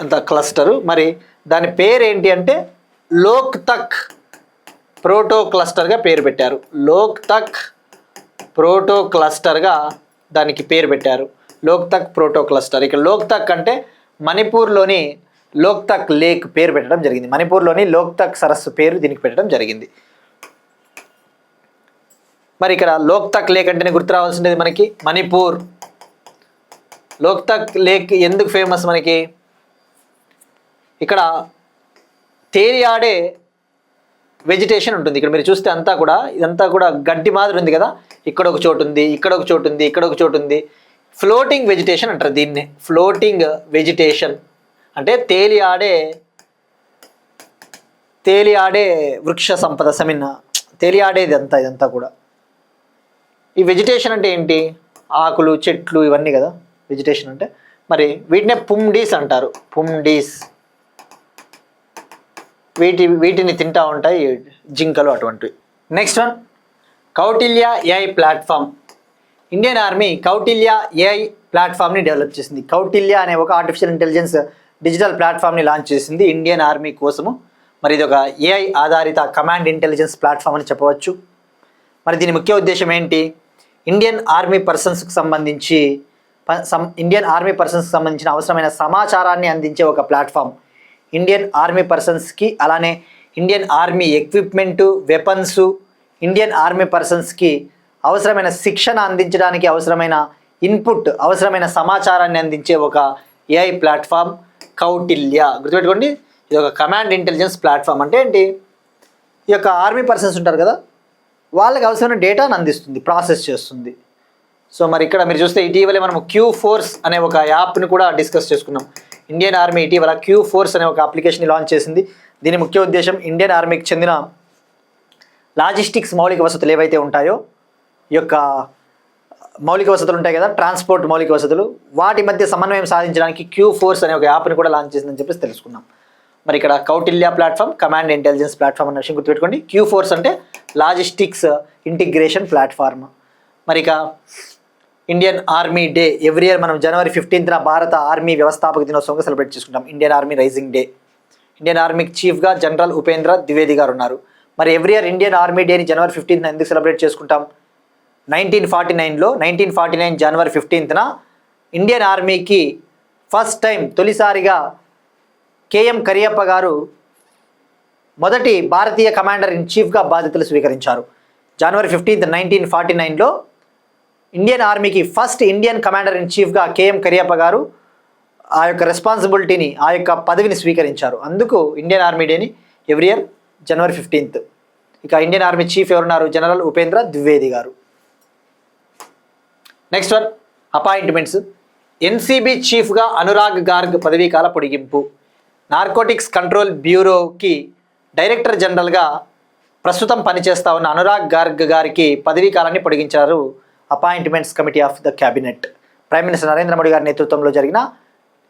అంత క్లస్టరు. మరి దాని పేరు ఏంటి అంటే లోక్తక్ ప్రోటో క్లస్టర్గా పేరు పెట్టారు. లోక్తక్ ప్రోటో క్లస్టర్గా దానికి పేరు పెట్టారు. Loktak proto cluster. ఇక్కడ లోక్తక్ అంటే మణిపూర్లోని లోక్తక్ లేక్ పేరు పెట్టడం జరిగింది. మణిపూర్లోని లోక్తక్ సరస్సు పేరు దీనికి పెట్టడం జరిగింది. మరి ఇక్కడ లోక్తక్ లేక్ అంటేనే గుర్తు రావాల్సింది మనకి మణిపూర్. లోక్తక్ లేక్ ఎందుకు ఫేమస్ మనకి? ఇక్కడ తేలియాడే వెజిటేషన్ ఉంటుంది. ఇక్కడ మీరు చూస్తే ఇదంతా కూడా గడ్డి మాదిరి ఉంది కదా. ఇక్కడ ఒక చోటు ఉంది, ఇక్కడ ఒక చోటు ఉంది, ఇక్కడ ఒక చోటు ఉంది. ఫ్లోటింగ్ వెజిటేషన్ అంటారు దీన్నే. ఫ్లోటింగ్ వెజిటేషన్ అంటే తేలియాడే వృక్ష సంపద తేలియాడేది ఇదంతా కూడా. ఈ వెజిటేషన్ అంటే ఏంటి? ఆకులు, చెట్లు ఇవన్నీ కదా వెజిటేషన్ అంటే. మరి వీటినే పుమ్డీస్ అంటారు. పుమ్డీస్. వీటిని తింటూ ఉంటాయి జింకలు అటువంటివి. Next one, Kautilya AI platform. Indian army Kautilya AI ప్లాట్ఫామ్ని డెవలప్ చేసింది. కౌటిల్య అనే ఒక ఆర్టిఫిషియల్ ఇంటెలిజెన్స్ డిజిటల్ ప్లాట్ఫామ్ని లాంచ్ చేసింది ఇండియన్ ఆర్మీ కోసము. మరి ఇది ఒక ఏఐ ఆధారిత కమాండ్ ఇంటెలిజెన్స్ ప్లాట్ఫామ్ అని చెప్పవచ్చు. మరి దీని ముఖ్య ఉద్దేశం ఏంటి? ఇండియన్ ఆర్మీ పర్సన్స్కి సంబంధించిన అవసరమైన సమాచారాన్ని అందించే ఒక ప్లాట్ఫామ్. ఇండియన్ ఆర్మీ పర్సన్స్కి, అలానే Indian army equipment, weapons, Indian army పర్సన్స్కి అవసరమైన శిక్షణ అందించడానికి అవసరమైన ఇన్పుట్, అవసరమైన సమాచారాన్ని అందించే ఒక ఏఐ ప్లాట్ఫామ్ కౌటిల్య. గుర్తుపెట్టుకోండి, ఇది ఒక కమాండ్ ఇంటెలిజెన్స్ ప్లాట్ఫామ్. అంటే ఏంటి? ఈ యొక్క ఆర్మీ పర్సన్స్ ఉంటారు కదా, వాళ్ళకి అవసరమైన డేటాను అందిస్తుంది, ప్రాసెస్ చేస్తుంది. సో మరి ఇక్కడ మీరు చూస్తే ఇటీవలే మనం Q-Force అనే ఒక యాప్ని కూడా డిస్కస్ చేసుకున్నాం. ఇండియన్ ఆర్మీ ఇటీవల Q-Force అనే ఒక అప్లికేషన్ని లాంచ్ చేసింది. దీని ముఖ్య ఉద్దేశం ఇండియన్ ఆర్మీకి చెందిన లాజిస్టిక్స్ మౌలిక వసతులు ఏవైతే ఉంటాయో, ఈ యొక్క మౌలిక వసతులు ఉంటాయి కదా, ట్రాన్స్పోర్ట్ మౌలిక వసతులు, వాటి మధ్య సమన్వయం సాధించడానికి Q-Force అనే ఒక యాప్ని కూడా లాంచ్ చేసిందని చెప్పేసి తెలుసుకున్నాం. మరి ఇక్కడ Kautilya platform command intelligence platform అనే విషయం గుర్తుపెట్టుకోండి. Q-Force అంటే లాజిస్టిక్స్ ఇంటిగ్రేషన్ ప్లాట్ఫామ్. మరి ఇక Indian army day every year మనం January 15th భారత ఆర్మీ వ్యవస్థాపక దినోత్సవంగా సెలబ్రేట్ చేసుకుంటాం. Indian army rising day. Indian ఆర్మీకి చీఫ్గా జనరల్ ఉపేంద్ర ద్వివేది గారు ఉన్నారు. మరి ఎవ్రీ ఇయర్ ఇండియన్ ఆర్మీ డేని January 15th ఎందుకు సెలబ్రేట్ చేసుకుంటాం? 1949 January 15th ఇండియన్ ఆర్మీకి ఫస్ట్ టైం తొలిసారిగా KM కరియప్ప గారు మొదటి భారతీయ కమాండర్ ఇన్ చీఫ్గా బాధ్యతలు స్వీకరించారు. January 15th 1949 ఇండియన్ ఆర్మీకి ఫస్ట్ ఇండియన్ కమాండర్ ఇన్ చీఫ్గా KM కరియప్ప గారు ఆ యొక్క రెస్పాన్సిబిలిటీని, ఆ యొక్క పదవిని స్వీకరించారు. అందుకు ఇండియన్ ఆర్మీ డేని ఎవ్రీ ఇయర్ January 15th. ఇక ఇండియన్ ఆర్మీ చీఫ్ ఎవరున్నారు? జనరల్ ఉపేంద్ర ద్వివేది గారు. Next one, appointments. NCB చీఫ్గా అనురాగ్ గార్గ్ పదవీకాల పొడిగింపు. నార్కోటిక్స్ కంట్రోల్ బ్యూరోకి డైరెక్టర్ జనరల్గా ప్రస్తుతం పనిచేస్తా ఉన్న అనురాగ్ గార్గ్ గారికి పదవీకాలాన్ని పొడిగించారు appointments committee of the cabinet. Prime minister Narendra Modi గారి నేతృత్వంలో జరిగిన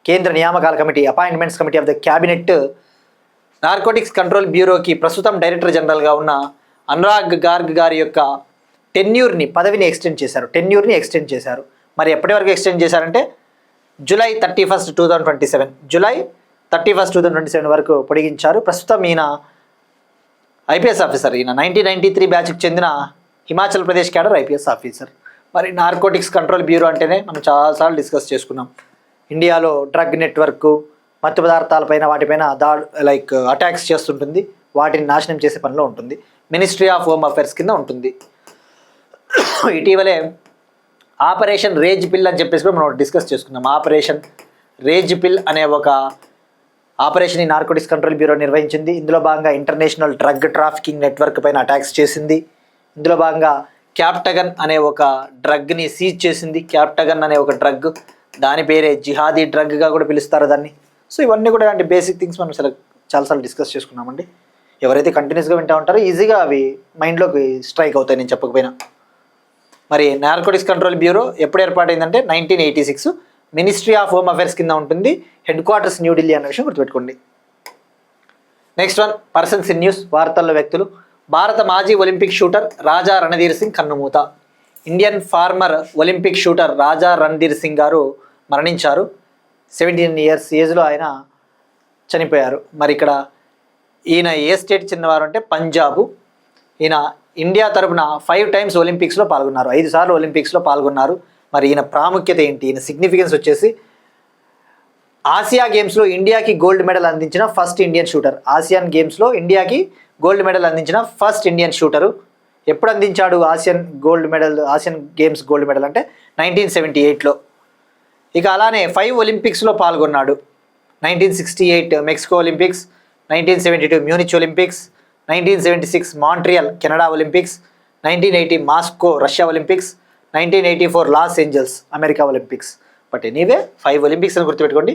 కేంద్ర నియామకాల కమిటీ, appointments committee of the cabinet narcotics control బ్యూరోకి ప్రస్తుతం డైరెక్టర్ జనరల్గా ఉన్న అనురాగ్ గార్గ్ గారి యొక్క పదవిని ఎక్స్టెండ్ చేశారు. మరి ఎప్పటి వరకు ఎక్స్టెండ్ చేశారంటే July 31st 2027 వరకు పొడిగించారు. ప్రస్తుతం ఈయన IPS ఆఫీసర్. ఈయన 1993 బ్యాచ్కి చెందిన Himachal Pradesh cadre IPS officer. మరి నార్కోటిక్స్ కంట్రోల్ బ్యూరో అంటేనే మనం చాలాసార్లు డిస్కస్ చేసుకున్నాం. ఇండియాలో డ్రగ్ నెట్వర్క్, మత్తు పదార్థాలపైన వాటిపైన అటాక్స్ చేస్తుంటుంది, వాటిని నాశనం చేసే పనిలో ఉంటుంది. మినిస్ట్రీ ఆఫ్ హోమ్ అఫైర్స్ కింద ఉంటుంది. ఇటీవలే ఆపరేషన్ రేజ్ పిల్ అని చెప్పేసి కూడా మనం డిస్కస్ చేసుకున్నాం. ఆపరేషన్ రేజ్ పిల్ అనే ఒక ఆపరేషన్ ఈ నార్కోటిక్స్ కంట్రోల్ బ్యూరో నిర్వహించింది. ఇందులో భాగంగా ఇంటర్నేషనల్ డ్రగ్ ట్రాఫికింగ్ నెట్వర్క్ పైన అటాక్స్ చేసింది. ఇందులో భాగంగా క్యాప్టగన్ అనే ఒక డ్రగ్ని సీజ్ చేసింది. క్యాప్టగన్ అనే ఒక డ్రగ్, దాని పేరే జిహాదీ డ్రగ్గా కూడా పిలుస్తారు దాన్ని. సో ఇవన్నీ కూడా అంటే బేసిక్ థింగ్స్ మనం చాలాసార్లు డిస్కస్ చేసుకున్నామండి. ఎవరైతే కంటిన్యూస్గా వింటూ ఉంటారో ఈజీగా అవి మైండ్లోకి స్ట్రైక్ అవుతాయి నేను చెప్పకపోయినా. మరి నార్కోటిక్స్ కంట్రోల్ బ్యూరో ఎప్పుడు ఏర్పాటైందంటే 1986. మినిస్ట్రీ ఆఫ్ హోమ్ అఫైర్స్ కింద ఉంటుంది. హెడ్ క్వార్టర్స్ న్యూఢిల్లీ అనే విషయం గుర్తుపెట్టుకోండి. Next one persons in news, వార్తల్లో వ్యక్తులు. భారత మాజీ ఒలింపిక్ షూటర్ రాజా రణధీర్ సింగ్ కన్నుమూత. Indian former Olympic shooter Raja Randhir Singh గారు మరణించారు. 17 years ఏజ్లో ఆయన చనిపోయారు. మరి ఇక్కడ ఈయన ఏ స్టేట్ చెందినవారు అంటే పంజాబు. ఈయన ఇండియా తరపున 5 times ఒలింపిక్స్లో పాల్గొన్నారు, 5 సార్లు ఒలింపిక్స్లో పాల్గొన్నారు. మరి ఈయన ప్రాముఖ్యత ఏంటి, ఈయన సిగ్నిఫికెన్స్ వచ్చేసి ఆసియా గేమ్స్లో ఇండియాకి గోల్డ్ మెడల్ అందించిన ఫస్ట్ ఇండియన్ షూటర్. ఆసియన్ గేమ్స్లో ఇండియాకి గోల్డ్ మెడల్ అందించిన ఫస్ట్ ఇండియన్ షూటరు. ఎప్పుడు అందించాడు ఆసియన్ గేమ్స్ గోల్డ్ మెడల్ అంటే 1978లో. ఇక అలానే 5 ఒలింపిక్స్లో పాల్గొన్నాడు. 1968 Mexico Olympics, 1972 Munich Olympics, 1976 Montreal Canada Olympics, 1980 Moscow Russia Olympics, 1984 Los Angeles America Olympics. But anyway 5 Olympics అని గుర్తుపెట్టుకోండి.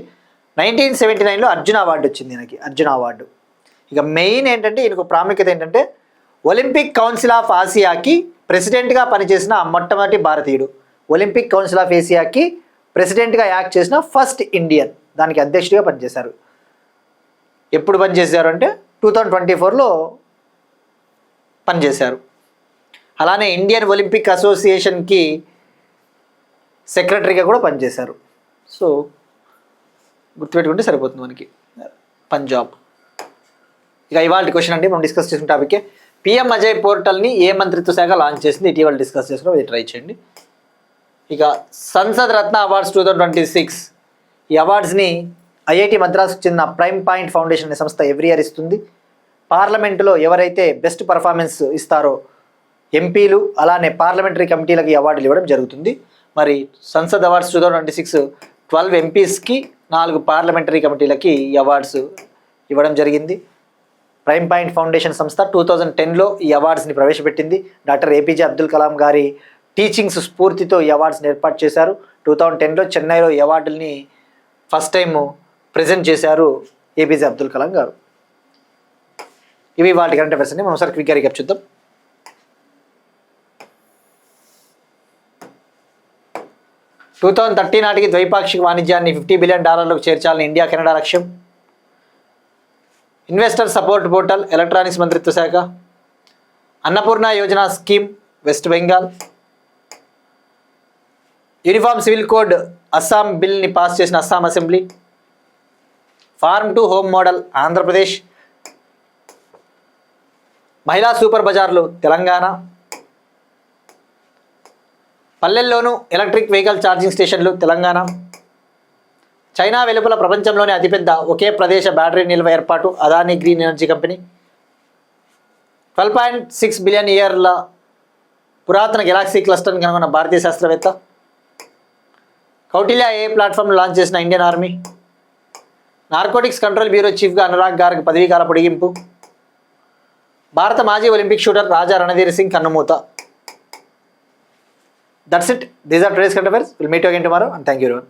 1979లో అర్జున అవార్డు వచ్చింది ఈయనకి, అర్జున అవార్డు. ఇక మెయిన్ ఏంటంటే ఈయనకు ప్రాముఖ్యత ఏంటంటే ఒలింపిక్ కౌన్సిల్ ఆఫ్ ఆసియాకి ప్రెసిడెంట్గా పనిచేసిన మొట్టమొదటి భారతీయుడు. ఒలింపిక్ కౌన్సిల్ ఆఫ్ ఏసియాకి ప్రెసిడెంట్గా యాక్ట్ చేసిన ఫస్ట్ ఇండియన్, దానికి అధ్యక్షుడిగా పనిచేశారు. ఎప్పుడు పనిచేశారు అంటే 2024లో పనిచేశారు. అలానే ఇండియన్ ఒలింపిక్ అసోసియేషన్కి సెక్రటరీగా కూడా పనిచేశారు. సో గుర్తుపెట్టుకుంటే సరిపోతుంది మనకి పంజాబ్. ఇక ఇవాళ క్వశ్చన్ అంటే మనం డిస్కస్ చేసిన టాపిక్ పిఎం అజయ్ పోర్టల్ని ఏ మంత్రిత్వ శాఖ లాంచ్ చేసింది, ఇటీవల డిస్కస్ చేసుకున్నాం, ఇది ట్రై చేయండి. ఇక సంసద్ రత్న అవార్డ్స్ 2026 ఈ అవార్డ్స్ని ఐఐటి మద్రాసుకు చెందిన ప్రైమ్ పాయింట్ ఫౌండేషన్ అనే సంస్థ ఎవ్రీ ఇయర్ ఇస్తుంది. పార్లమెంటులో ఎవరైతే బెస్ట్ పర్ఫార్మెన్స్ ఇస్తారో ఎంపీలు అలానే పార్లమెంటరీ కమిటీలకు ఈ అవార్డులు ఇవ్వడం జరుగుతుంది. మరి సంసద్ అవార్డ్స్ 2026 12 ఎంపీస్కి 4 పార్లమెంటరీ కమిటీలకి ఈ అవార్డ్స్ ఇవ్వడం జరిగింది. ప్రైమ్ పాయింట్ ఫౌండేషన్ సంస్థ 2010లో ఈ అవార్డ్స్ని ప్రవేశపెట్టింది. డాక్టర్ ఏపీజే అబ్దుల్ కలాం గారి టీచింగ్స్ స్ఫూర్తితో ఈ అవార్డ్స్ని ఏర్పాటు చేశారు. 2010లో చెన్నైలో ఈ అవార్డుల్ని ఫస్ట్ టైం ప్రజెంట్ చేశారు ఏపీజే అబ్దుల్ కలాం గారు. ఇవి వాటి కరెంట్ అఫైర్స్ అండి. మనం ఒకసారి క్విక్గా రీక్యాప్ చూద్దాం. 2030 నాటికి ద్వైపాక్షిక వాణిజ్యాన్ని $50 బిలియన్ చేర్చాలని ఇండియా కెనడా లక్ష్యం. ఇన్వెస్టర్ సపోర్ట్ పోర్టల్ ఎలక్ట్రానిక్స్ మంత్రిత్వ శాఖ. Annapurna Yojana scheme west Bengal. Uniform civil code Assam బిల్ని పాస్ చేసిన Assam assembly. Farm to home model Andhra Pradesh. మహిళా సూపర్ బజార్లు తెలంగాణ. పల్లెల్లోనూ ఎలక్ట్రిక్ వెహికల్ ఛార్జింగ్ స్టేషన్లు తెలంగాణ. చైనా వెలుపల ప్రపంచంలోనే అతిపెద్ద ఒకే ప్రదేశ బ్యాటరీ నిల్వ ఏర్పాటు Adani green energy company. 12.6 billion ఇయర్ల పురాతన గెలాక్సీ క్లస్టర్ని కనుగొన్న భారతీయ శాస్త్రవేత్త. కౌటిల్య ఏ ప్లాట్ఫామ్ను లాంచ్ చేసిన Indian army. Narcotics control bureau చీఫ్గా అనురాగ్ గార్గ్ పదవీకాల పొడిగింపు. భారత మాజీ ఒలింపిక్ షూటర్ రాజా రణధీర్ సింగ్ కన్నుమూత. That's it. These are today's current affairs. We'll meet you again tomorrow and thank you everyone.